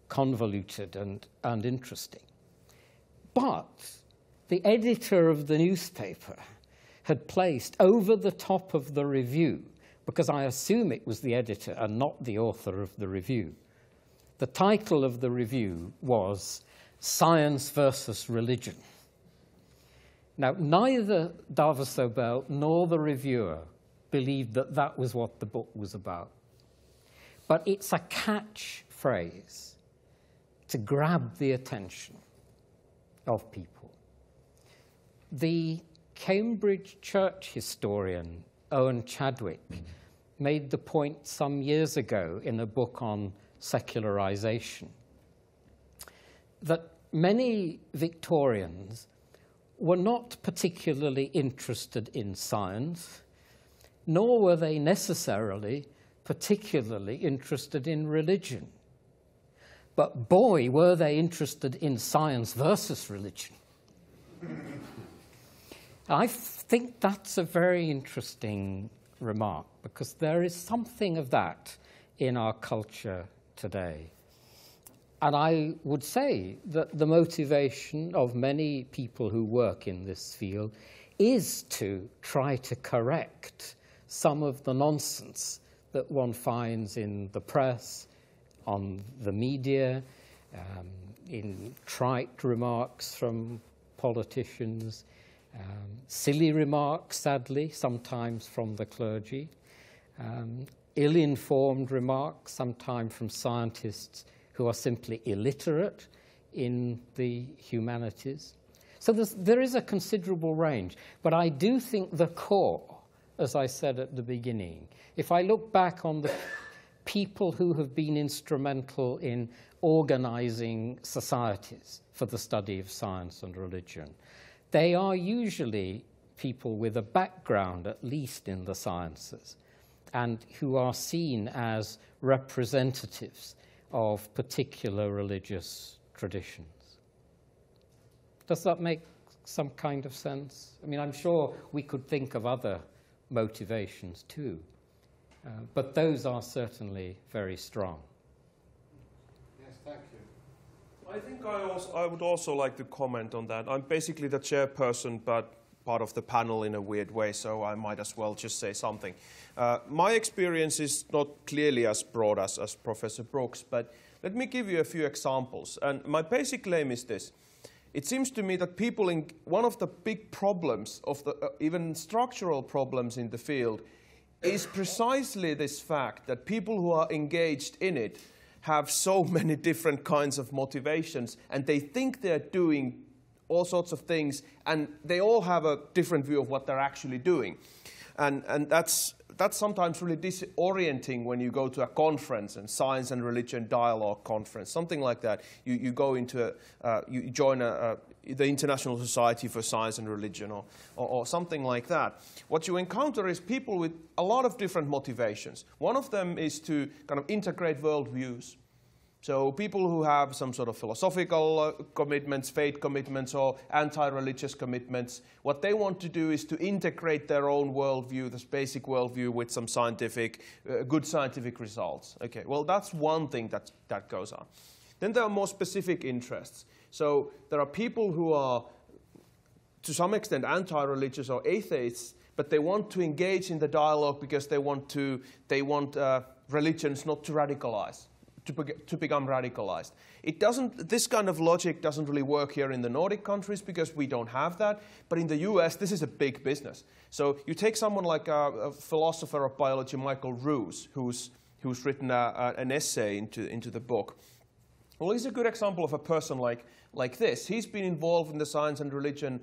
convoluted and interesting. But the editor of the newspaper had placed over the top of the review, because I assume it was the editor and not the author of the review, the title of the review was Science versus Religion. Now, neither Dava Sobel nor the reviewer believed that that was what the book was about. But it's a catchphrase to grab the attention of people. The Cambridge church historian Owen Chadwick made the point some years ago in a book on secularization that many Victorians were not particularly interested in science, nor were they necessarily particularly interested in religion. But boy, were they interested in science versus religion. I think that's a very interesting remark, because there is something of that in our culture today. And I would say that the motivation of many people who work in this field is to try to correct some of the nonsense that one finds in the press, on the media, in trite remarks from politicians, silly remarks, sadly, sometimes from the clergy, ill-informed remarks, sometimes from scientists who are simply illiterate in the humanities. So there is a considerable range. But I do think the core, as I said at the beginning, if I look back on the people who have been instrumental in organizing societies for the study of science and religion, they are usually people with a background, at least in the sciences, and who are seen as representatives of particular religious traditions. Does that make some kind of sense? I mean, I'm sure we could think of other motivations too, but those are certainly very strong. Yes, thank you. I think I would also like to comment on that. I'm basically the chairperson, but part of the panel in a weird way, so I might as well just say something. My experience is not clearly as broad as Professor Brooks, but let me give you a few examples. And my basic claim is this. It seems to me that people in one of the big problems, of the even structural problems in the field, is precisely this fact that people who are engaged in it have so many different kinds of motivations, and they think they're doing all sorts of things, and they all have a different view of what they're actually doing. And that's sometimes really disorienting when you go to a conference, and science and religion dialogue conference, something like that. You go into you join the International Society for Science and Religion or something like that. What you encounter is people with a lot of different motivations. One of them is to kind of integrate worldviews. So people who have some sort of philosophical commitments, faith commitments, or anti-religious commitments, what they want to do is to integrate their own worldview, this basic worldview, with some scientific, good scientific results. Okay, well, that's one thing that goes on. Then there are more specific interests. So there are people who are, to some extent, anti-religious or atheists, but they want to engage in the dialogue because they want religions not to radicalize. To become radicalized. This kind of logic doesn't really work here in the Nordic countries because we don't have that, but in the US this is a big business. So you take someone like a philosopher of biology, Michael Ruse, who's written an essay into the book. Well, he's a good example of a person like this. He's been involved in the science and religion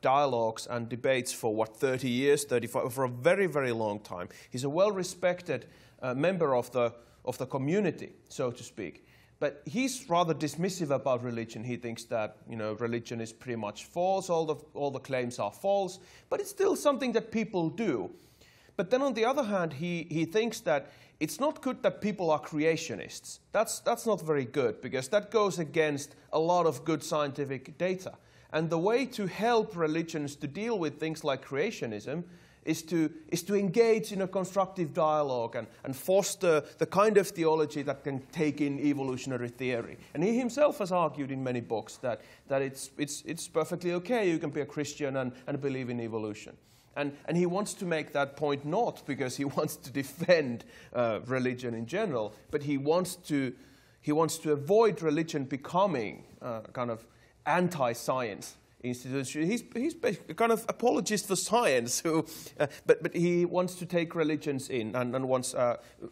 dialogues and debates for 30 years, 35, for a very, very long time. He's a well-respected member of the community, so to speak. But he's rather dismissive about religion. He thinks that religion is pretty much false, all the claims are false, but it's still something that people do. But then on the other hand, he thinks that it's not good that people are creationists. That's not very good, because that goes against a lot of good scientific data. And the way to help religions to deal with things like creationism is to engage in a constructive dialogue and foster the kind of theology that can take in evolutionary theory. And he himself has argued in many books that it's perfectly okay, you can be a Christian and believe in evolution. And he wants to make that point not because he wants to defend religion in general, but he wants to avoid religion becoming kind of anti-science institution. He's a kind of apologist for science, but he wants to take religions in and wants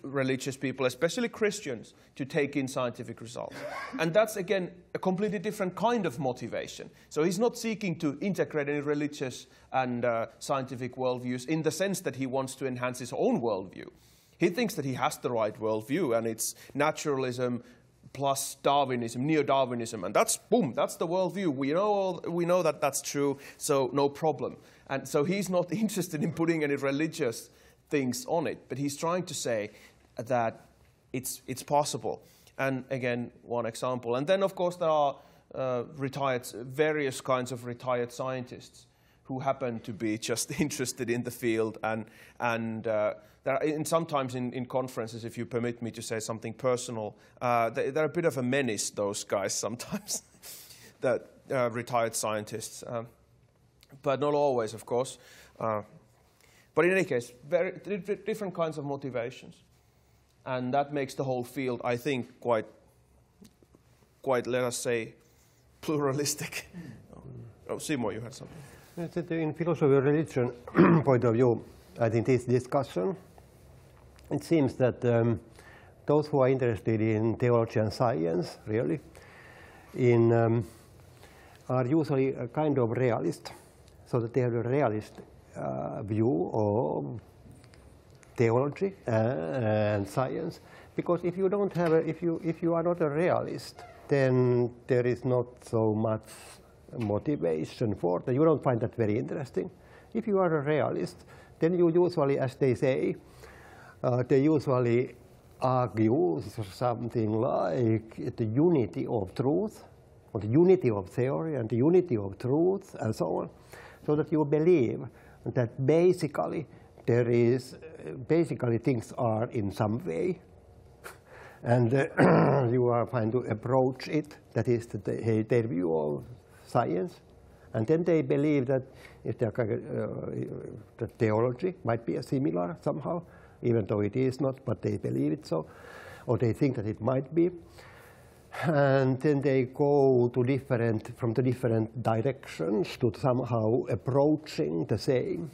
religious people, especially Christians, to take in scientific results. And that's, again, a completely different kind of motivation. So he's not seeking to integrate any religious and scientific worldviews in the sense that he wants to enhance his own worldview. He thinks that he has the right worldview, and it's naturalism plus Darwinism, neo-Darwinism, and that's the worldview. We know that that's true, so no problem. And so he's not interested in putting any religious things on it, but he's trying to say that it's possible. And again, one example. And then, of course, there are various kinds of retired scientists who happen to be just interested in the field, and sometimes in conferences, if you permit me to say something personal, they're a bit of a menace, those guys sometimes, that retired scientists, but not always, of course. But in any case, very different kinds of motivations, and that makes the whole field, I think, quite, let us say, pluralistic. Oh, Simo, you had something. In philosophy of religion point of view, I think this discussion, it seems that those who are interested in theology and science, really, are usually a kind of realist, so that they have a realist view of theology and science. Because if you don't have if you are not a realist, then there is not so much motivation for that. You don't find that very interesting. If you are a realist, then you usually, as they say, they usually argue something like the unity of truth, or the unity of theory, and the unity of truth, and so on, so that you believe that basically things are in some way, and you are trying to approach it. That is their view of science, and then they believe that the theology might be similar somehow, even though it is not, but they believe it so, or they think that it might be, and then they go to from the different directions to somehow approaching the same.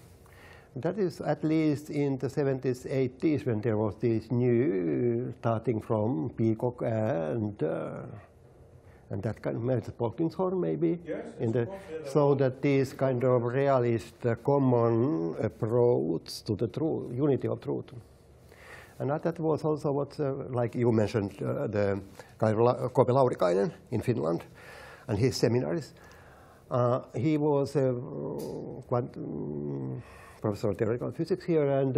That is at least in the 70s, 80s, when there was this new, starting from Peacock and that kind of Meredith Polkinghorne, maybe, yes, so that this kind of realist common approach to the truth, unity of truth. And that was also what, like you mentioned, the K.P. Laurikainen in Finland and his seminaries. He was a professor of theoretical physics here, and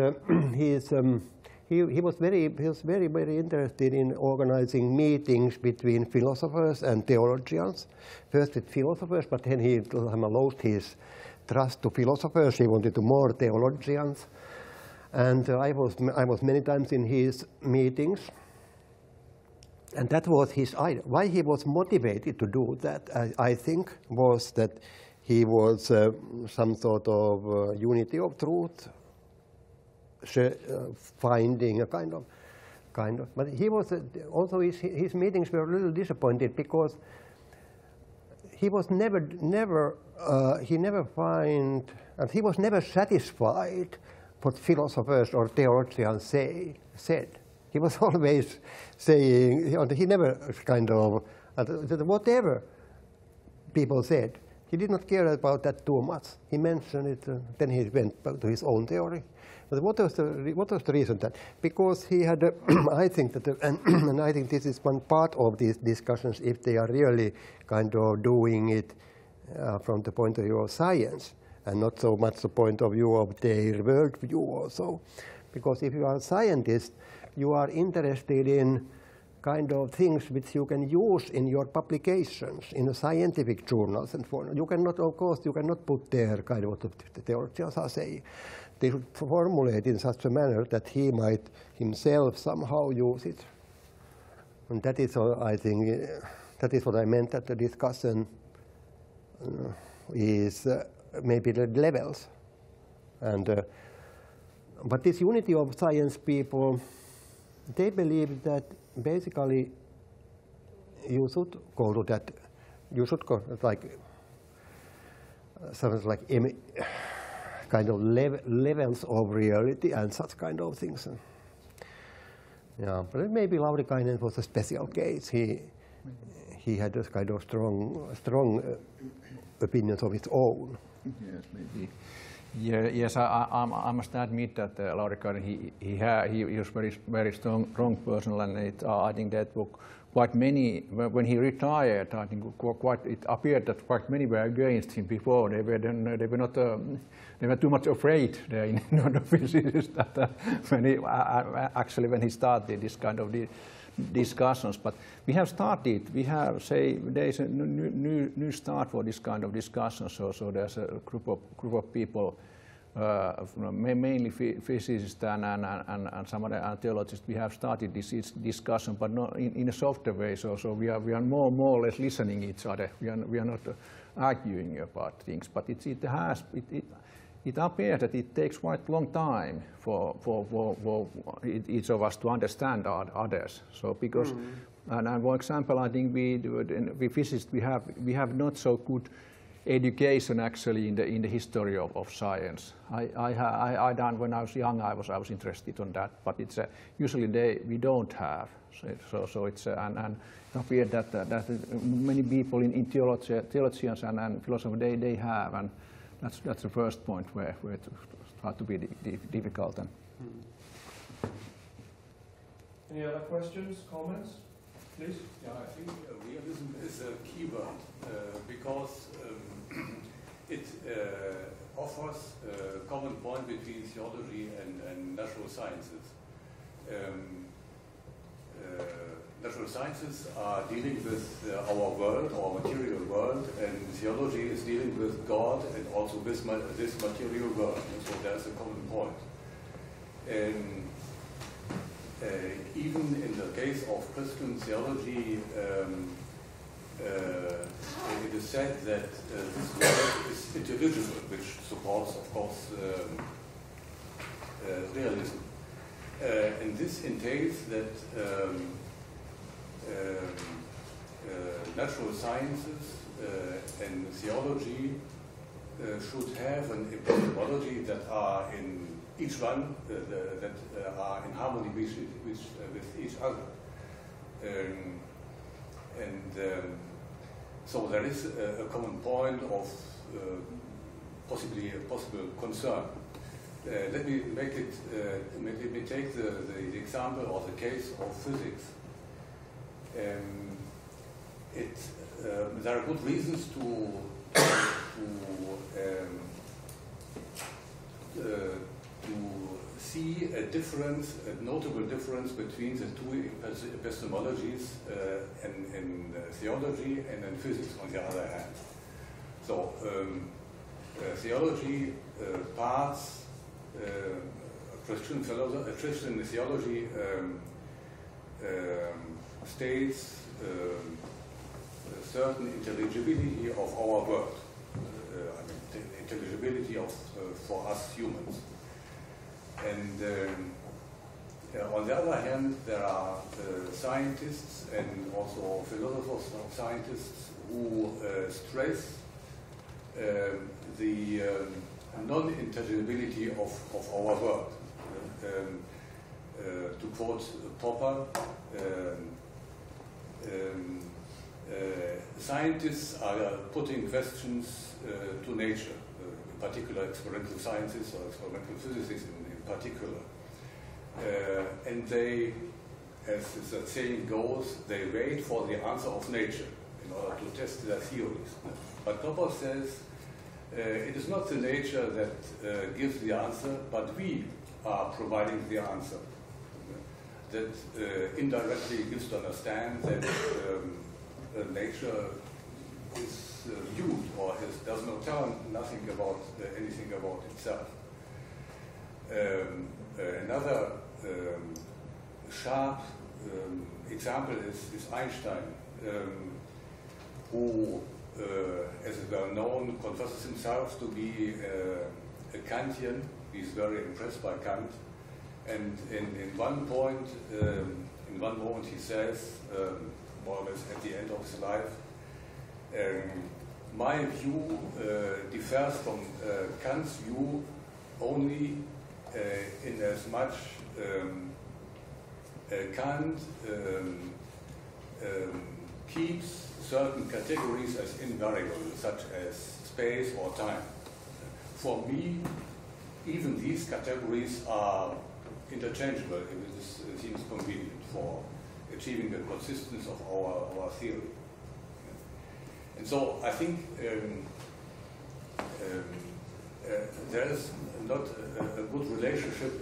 he was very interested in organizing meetings between philosophers and theologians. First with philosophers, but then he lost his trust to philosophers. He wanted to more theologians. And I was many times in his meetings, and that was his idea. Why he was motivated to do that, I think, was that he was some sort of unity of truth, finding a kind of. But he was also his meetings were a little disappointed because he was never satisfied what philosophers or theologians said. He was always saying, he never whatever people said, he did not care about that too much. He mentioned it, then he went back to his own theory. But what was the reason that? Because he had, I think that, and I think this is one part of these discussions, if they are really kind of doing it from the point of view of science, and not so much the point of view of their worldview also. Because if you are a scientist, you are interested in kind of things which you can use in your publications, in the scientific journals and so on. You cannot, of course, you cannot put there kind of what the theologians are saying. They should formulate in such a manner that he might himself somehow use it. And that is, I think, that is what I meant that the discussion is maybe the levels. And but this unity of science people, they believe that basically you should go to that, you should go like something like kind of levels of reality and such kind of things. Yeah, but maybe Laurikainen was a special case. He had this kind of strong opinions of his own. Yes, maybe. Yeah, yes, I must admit that Laurikainen he was very strong person, and I think that book quite many, when he retired, I think it appeared that quite many were against him before. They were too much afraid there in physicists that when he started this kind of discussions. But we have started. We have there is a new start for this kind of discussions. So there's a group of people. Mainly physicists and some other theologians, we have started this discussion, but not in a softer way. So we are more or less listening each other. We are not arguing about things, but it appears that it takes quite a long time for each of us to understand others. So because and for example, I think we physicists we have not so good education actually in the history of science. I done when I was young. I was interested in that, but it's usually we don't have. So it's and it appears that many people in theologians and philosophers they have, and that's the first point where it start to be difficult. Any other questions, comments, please? Yeah, I think realism is a key word because it offers a common point between theology and natural sciences. Natural sciences are dealing with our world, our material world, and theology is dealing with God and also with this material world. And so there's a common point. And even in the case of Christian theology, it is said that this world is intelligible, which supports, of course, realism. And this entails that natural sciences and theology should have an epistemology that are in each one that are in harmony with each other. So there is a common point of possibly a possible concern. Let me make it. Let me take the example or the case of physics. There are good reasons to see a difference, a notable difference between the two epistemologies in theology and in physics on the other hand. So theology parts, Christian theology states certain intelligibility of our world, intelligibility for us humans. And on the other hand, there are scientists and also philosophers of scientists who stress the non-intelligibility of our world. To quote Popper, scientists are putting questions to nature, in particular experimental sciences or experimental physics in particular. And they, as the saying goes, they wait for the answer of nature in order to test their theories. But Popper says it is not the nature that gives the answer, but we are providing the answer. That indirectly gives to understand that nature is viewed or does not tell anything about itself. Another sharp example is Einstein, who, as is well known, confesses himself to be a Kantian. He's very impressed by Kant. And in one point, in one moment he says, more or less at the end of his life, my view differs from Kant's view only in as much Kant keeps certain categories as invariable, such as space or time. For me, even these categories are interchangeable if it seems convenient for it achieving the consistence of our theory. And so I think there is not a good relationship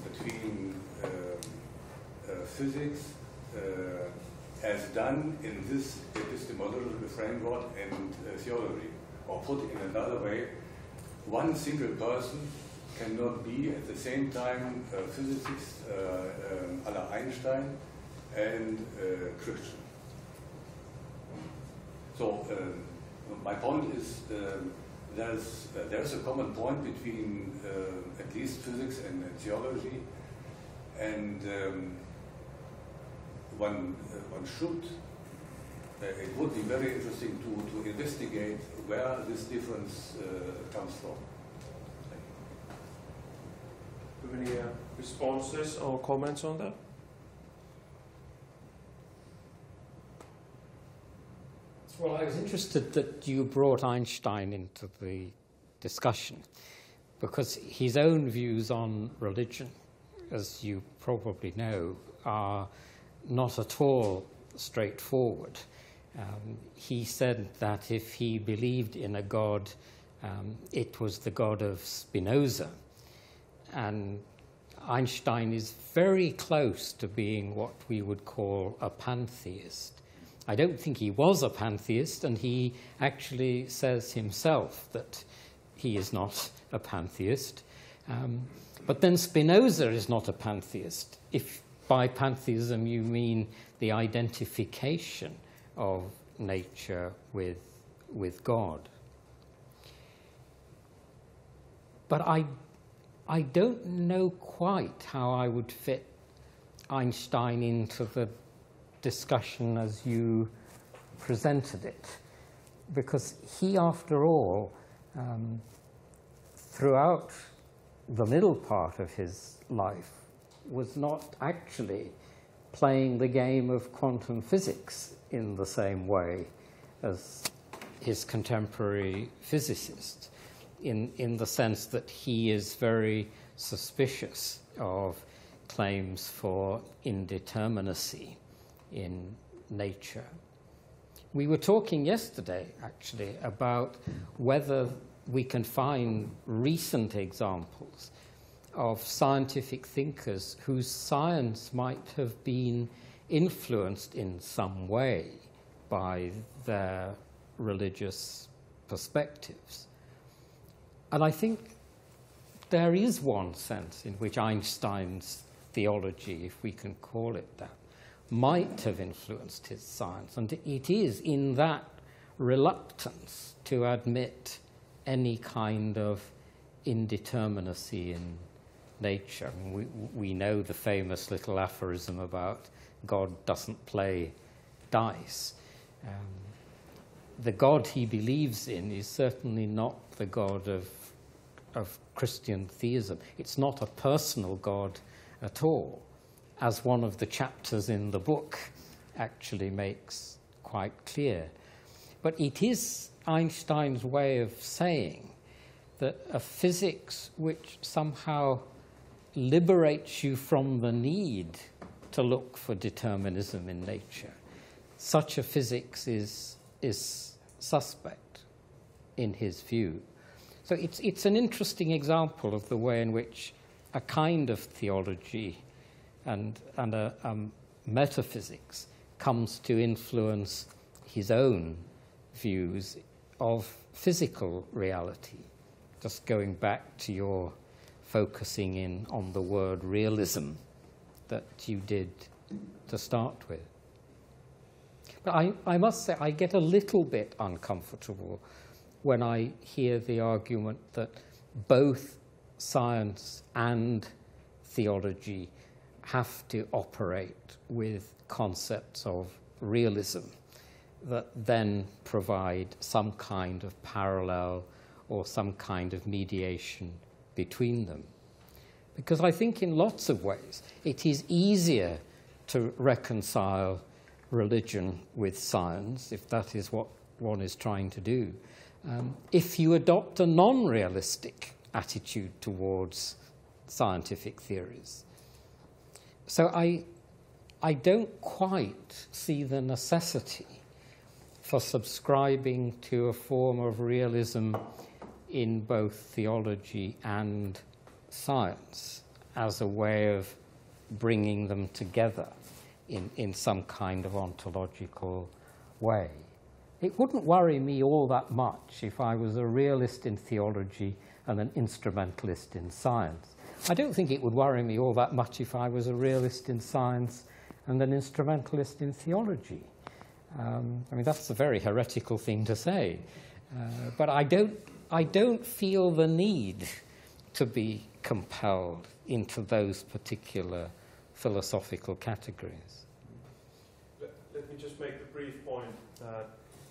between physics as done in this epistemological framework and theology. Or put in another way, one single person cannot be at the same time a physicist a la Einstein and Christian. So my point is there's a common point between at least physics and theology, and one should. It would be very interesting to investigate where this difference comes from. Do you have any responses or comments on that? Well, I was interested that you brought Einstein into the discussion, because his own views on religion, as you probably know, are not at all straightforward. He said that if he believed in a God, it was the God of Spinoza. And Einstein is very close to being what we would call a pantheist. I don't think he was a pantheist, and he actually says himself that he is not a pantheist. But then Spinoza is not a pantheist, if by pantheism you mean the identification of nature with God. But I don't know quite how I would fit Einstein into the discussion as you presented it, because he, after all, throughout the middle part of his life, was not actually playing the game of quantum physics in the same way as his contemporary physicists, in the sense that he is very suspicious of claims for indeterminacy in nature. We were talking yesterday, actually, about whether we can find recent examples of scientific thinkers whose science might have been influenced in some way by their religious perspectives. And I think there is one sense in which Einstein's theology, if we can call it that, might have influenced his science. And it is in that reluctance to admit any kind of indeterminacy in nature. We know the famous little aphorism about God doesn't play dice. The God he believes in is certainly not the God of Christian theism. It's not a personal God at all, as one of the chapters in the book actually makes quite clear. But it is Einstein's way of saying that a physics which somehow liberates you from the need to look for determinism in nature, such a physics is suspect in his view. So it's an interesting example of the way in which a kind of theology and a metaphysics comes to influence his own views of physical reality. Just going back to your focusing in on the word realism that you did to start with. But I must say I get a little bit uncomfortable when I hear the argument that both science and theology have to operate with concepts of realism that then provide some kind of parallel or some kind of mediation between them. Because I think in lots of ways it is easier to reconcile religion with science, if that is what one is trying to do, if you adopt a non-realistic attitude towards scientific theories. So I don't quite see the necessity for subscribing to a form of realism in both theology and science as a way of bringing them together in some kind of ontological way. It wouldn't worry me all that much if I was a realist in theology and an instrumentalist in science. I don't think it would worry me all that much if I was a realist in science and an instrumentalist in theology. I mean, that's a very heretical thing to say. But I don't feel the need to be compelled into those particular philosophical categories. Let me just make the brief point that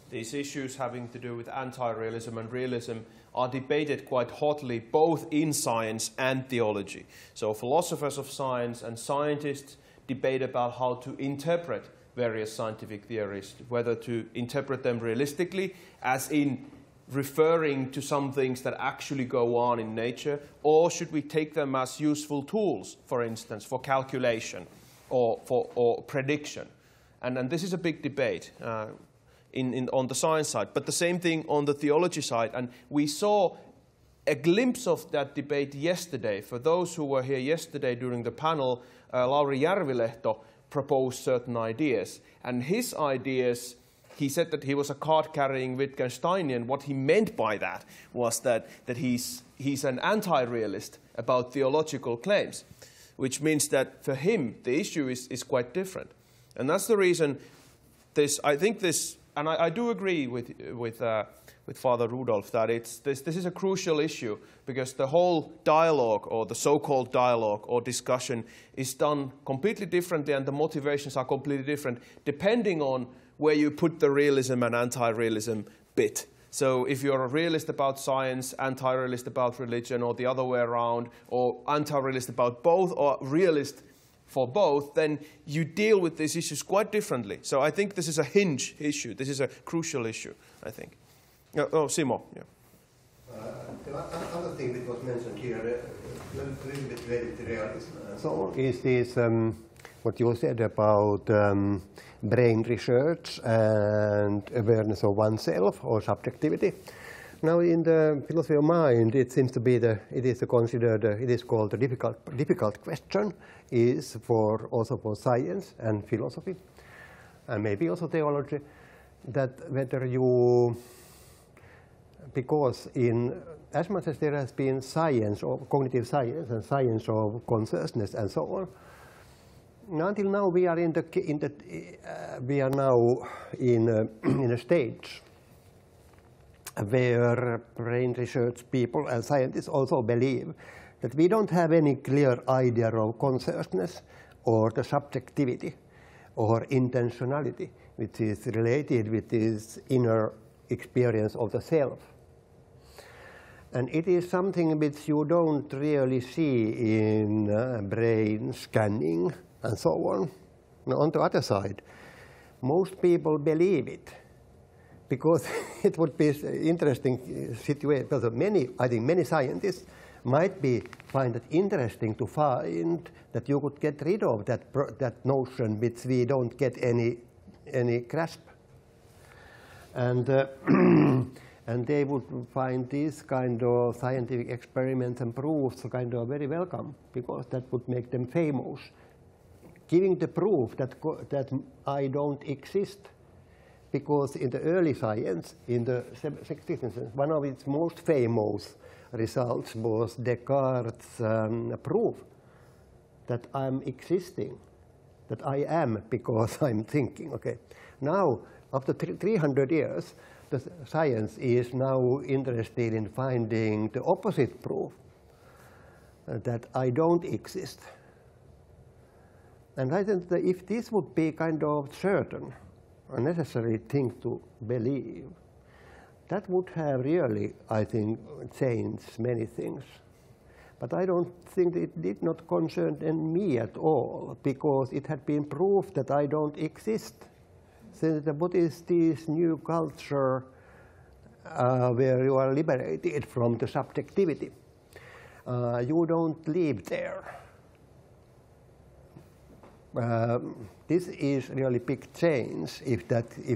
these issues having to do with anti-realism and realism are debated quite hotly both in science and theology. So philosophers of science and scientists debate about how to interpret various scientific theories, whether to interpret them realistically, as in referring to some things that actually go on in nature, or should we take them as useful tools, for instance, for calculation or prediction. And this is a big debate on the science side, but the same thing on the theology side. And we saw a glimpse of that debate yesterday. For those who were here yesterday during the panel, Lauri Järvilehto proposed certain ideas. And his ideas, he said that he was a card-carrying Wittgensteinian. What he meant by that was that he's an anti-realist about theological claims, which means that for him the issue is quite different. And that's the reason and I do agree with Father Rudolf that this is a crucial issue, because the whole dialogue, or the so-called dialogue or discussion, is done completely differently, and the motivations are completely different depending on where you put the realism and anti-realism bit. So if you're a realist about science, anti-realist about religion, or the other way around, or anti-realist about both, or realist for both, then you deal with these issues quite differently. So I think this is a hinge issue. This is a crucial issue, I think. Simo. Yeah. The other thing that was mentioned here, a little bit related to realism. So is this what you said about brain research and awareness of oneself or subjectivity. Now, in the philosophy of mind, it seems to be it is called a difficult question, is also for science and philosophy, and maybe also theology, that whether you, because as much as there has been science of cognitive science and science of consciousness and so on, until now we are in a stage where brain research people and scientists also believe that we don't have any clear idea of consciousness or the subjectivity or intentionality, which is related with this inner experience of the self. And it is something which you don't really see in brain scanning and so on. Now, on the other side, most people believe it, because it would be an interesting situation. Because I think many scientists might find it interesting to find that you could get rid of that notion which we don't get any grasp. And and they would find this kind of scientific experiments and proofs kind of very welcome, because that would make them famous, giving the proof that I don't exist. Because in the early science, in the 16th century, one of its most famous results was Descartes' proof that I'm existing, that I am because I'm thinking. Okay. Now, after 300 years, the science is now interested in finding the opposite proof, that I don't exist. And I think that if this would be kind of certain, a necessary thing to believe, that would have really, I think, changed many things. But I don't think it did not concern me at all, because it had been proved that I don't exist. So what is this new culture where you are liberated from the subjectivity? You don't live there. this is really big change if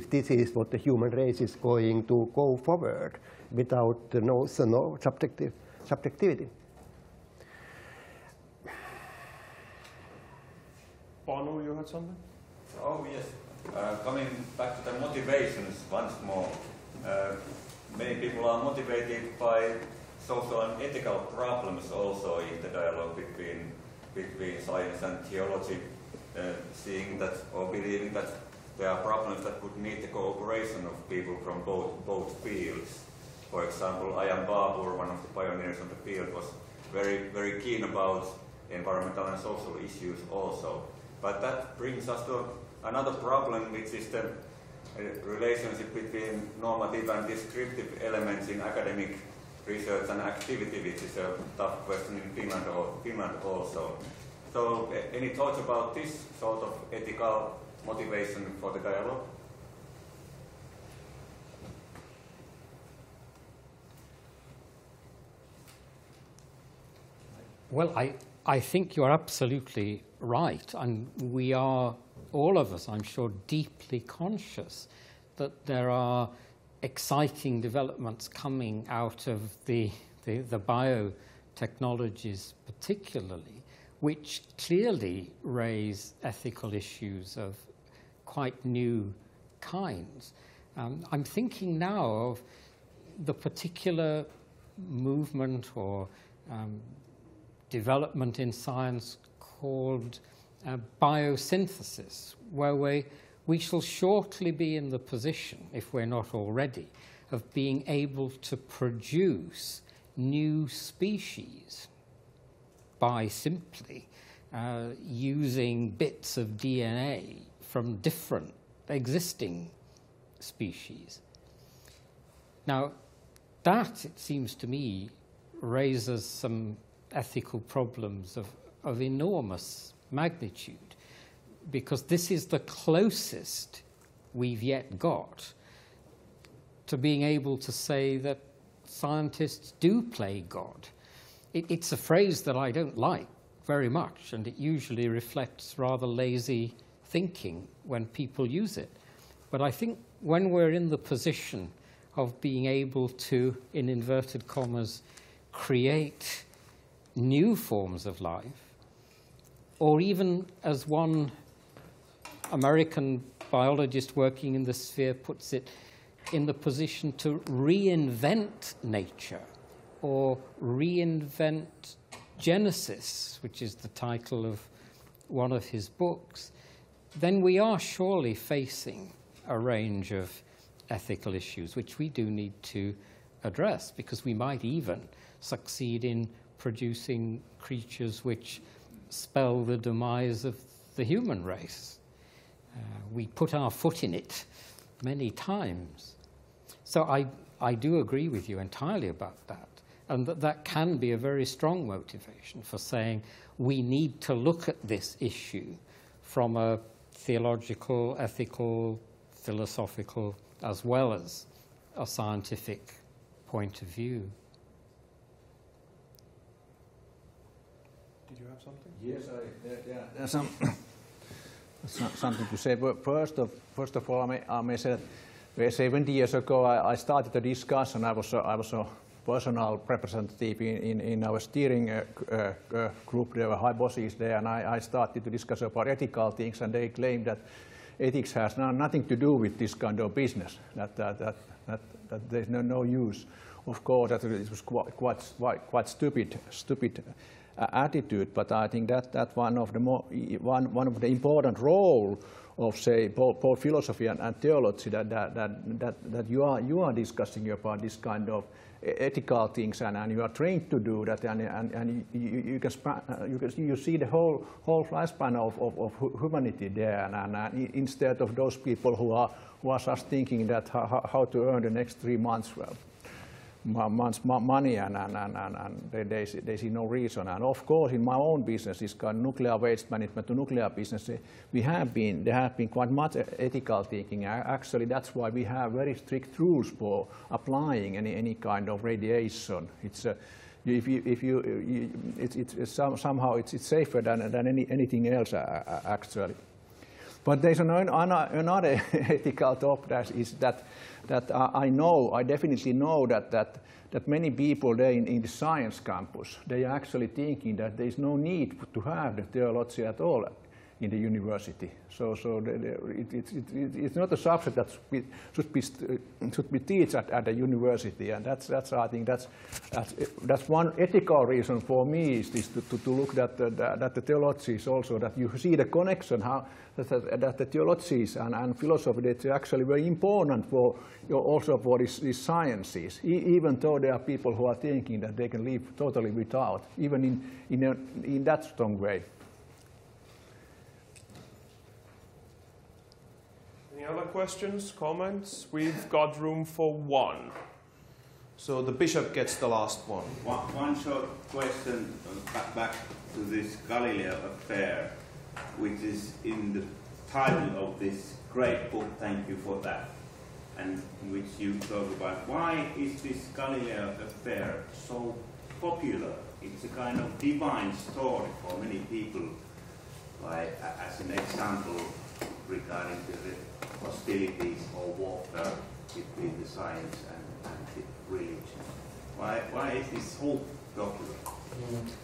this is what the human race is going to go forward without the notion of subjectivity. Panu, you had something? Oh, yes. Coming back to the motivations once more. Many people are motivated by social and ethical problems also in the dialogue between science and theology, seeing that or believing that there are problems that would need the cooperation of people from both fields. For example, Ajan Babur, one of the pioneers of the field, was very keen about environmental and social issues also. But that brings us to another problem, which is the relationship between normative and descriptive elements in academic research and activity, which is a tough question in Finland also. So, any thoughts about this sort of ethical motivation for the dialogue? Well, I think you're absolutely right, and we are, all of us, I'm sure, deeply conscious that there are exciting developments coming out of the biotechnologies particularly, which clearly raise ethical issues of quite new kinds. I'm thinking now of the particular movement or development in science called biosynthesis, where we shall shortly be in the position, if we're not already, of being able to produce new species by simply using bits of DNA from different existing species. Now, that, it seems to me, raises some ethical problems of enormous magnitude, because this is the closest we've yet got to being able to say that scientists do play God. It's a phrase that I don't like very much, and it usually reflects rather lazy thinking when people use it. But I think when we're in the position of being able to, in inverted commas, create new forms of life, or even, as one American biologist working in the sphere puts it, in the position to reinvent nature or reinvent Genesis, which is the title of one of his books, then we are surely facing a range of ethical issues which we do need to address, because we might even succeed in producing creatures which spell the demise of the human race. We put our foot in it many times. So I do agree with you entirely about that, and that can be a very strong motivation for saying we need to look at this issue from a theological, ethical, philosophical, as well as a scientific point of view. Did you have something? Yes, there's something to say. But first of all, I may say that 70 years ago I started a discussion. I was a personal representative in our steering group. There were high bosses there, and I started to discuss about ethical things, and they claimed that ethics has nothing to do with this kind of business, that there's no use. Of course, that it was quite stupid attitude, but I think that one of the important role of, say, both philosophy and theology, that you are discussing about this kind of ethical things, and you are trained to do that, and you see the whole lifespan of humanity there, and instead of those people who are just thinking that how to earn the next 3 months money, and they see no reason. And of course, in my own business, this kind of nuclear waste management to nuclear business, there have been quite much ethical thinking. Actually, that's why we have very strict rules for applying any kind of radiation. Somehow it's safer than anything else actually. But there's another ethical top that is that I definitely know that many people there in the science campus, they are actually thinking that there is no need to have the theology at all in the university. So it's not a subject that should be taught at the university, and that's I think that's one ethical reason for me is this to look that the theology is also that you see the connection how that the theologies and philosophy that's actually very important for also for these sciences, even though there are people who are thinking that they can live totally without, even in that strong way. Any other questions, comments? We've got room for one. So the bishop gets the last one. One short question back to this Galileo affair, which is in the title of this great book, thank you for that, and in which you talk about why is this Galileo affair so popular? It's a kind of divine story for many people, like as an example regarding the hostilities or warfare between the science and the religion. Why is this so popular?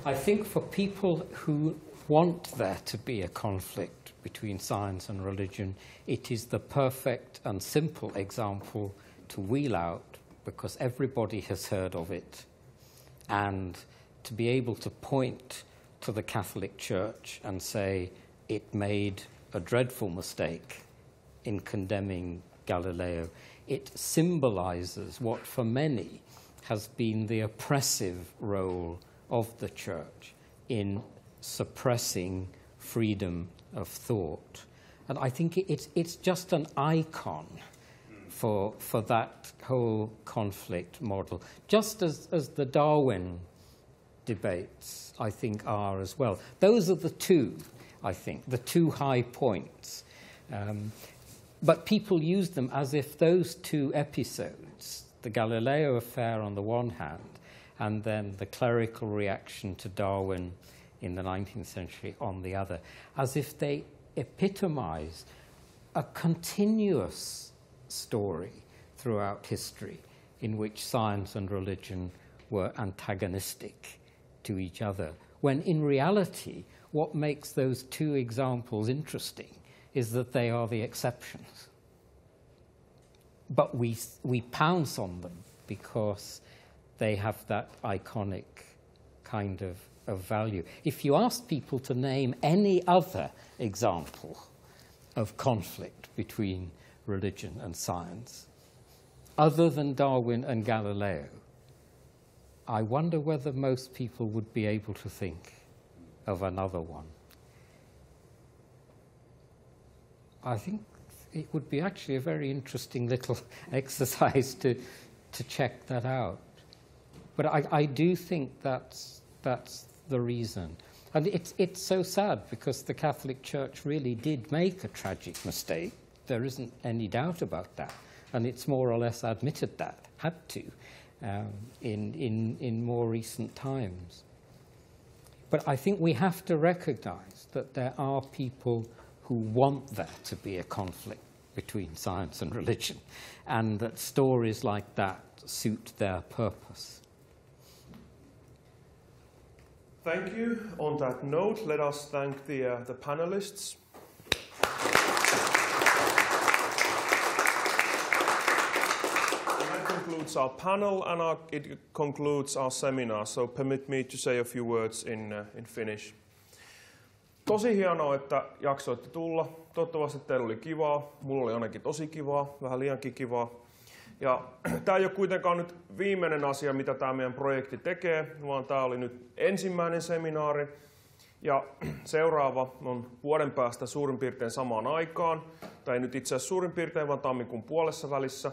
I think for people who want there to be a conflict between science and religion, it is the perfect and simple example to wheel out, because everybody has heard of it, and to be able to point to the Catholic Church and say it made a dreadful mistake in condemning Galileo. It symbolizes what for many has been the oppressive role of the Church in suppressing freedom of thought. And I think it's just an icon for that whole conflict model, just as the Darwin debates, I think, are as well. Those are the two, I think, the two high points. But people use them as if those two episodes, the Galileo affair on the one hand, and then the clerical reaction to Darwin in the 19th century on the other, as if they epitomize a continuous story throughout history in which science and religion were antagonistic to each other, when in reality what makes those two examples interesting is that they are the exceptions. But we pounce on them because they have that iconic kind of value. If you ask people to name any other example of conflict between religion and science, other than Darwin and Galileo, I wonder whether most people would be able to think of another one. I think it would be actually a very interesting little exercise to check that out. But I do think that's the reason. And it's so sad, because the Catholic Church really did make a tragic mistake. There isn't any doubt about that. And it's more or less admitted that, had to, in more recent times. But I think we have to recognize that there are people who want there to be a conflict between science and religion, and that stories like that suit their purpose. Thank you. On that note, let us thank the panelists. That concludes our panel, and it concludes our seminar. So permit me to say a few words in Finnish. Tosi hienoa, että jaksoitte tulla. Toivottavasti teillä oli kivaa. Mulla oli ainakin tosi kivaa, vähän liiankin kivaa. Ja tämä ei ole kuitenkaan nyt viimeinen asia, mitä tämä meidän projekti tekee, vaan tämä oli nyt ensimmäinen seminaari. Ja seuraava on vuoden päästä suurin piirtein samaan aikaan. Tai nyt itse asiassa suurin piirtein, vaan tammikuun puolessa välissä.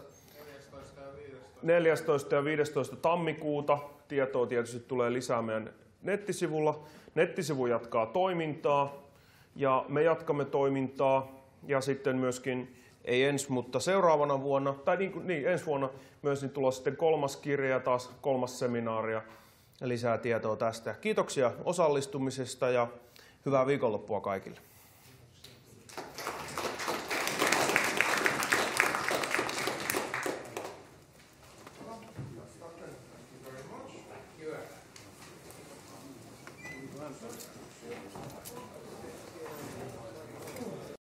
14. ja 15. tammikuuta. Tietoa tietysti tulee lisää meidän nettisivulla. Nettisivu jatkaa toimintaa ja me jatkamme toimintaa, ja sitten myöskin, ei ensi, mutta seuraavana vuonna, tai ensi vuonna myös niin tulossa sitten 3. kirja ja taas 3. seminaaria. lisää tietoa tästä. Kiitoksia osallistumisesta ja hyvää viikonloppua kaikille. Thank you very much.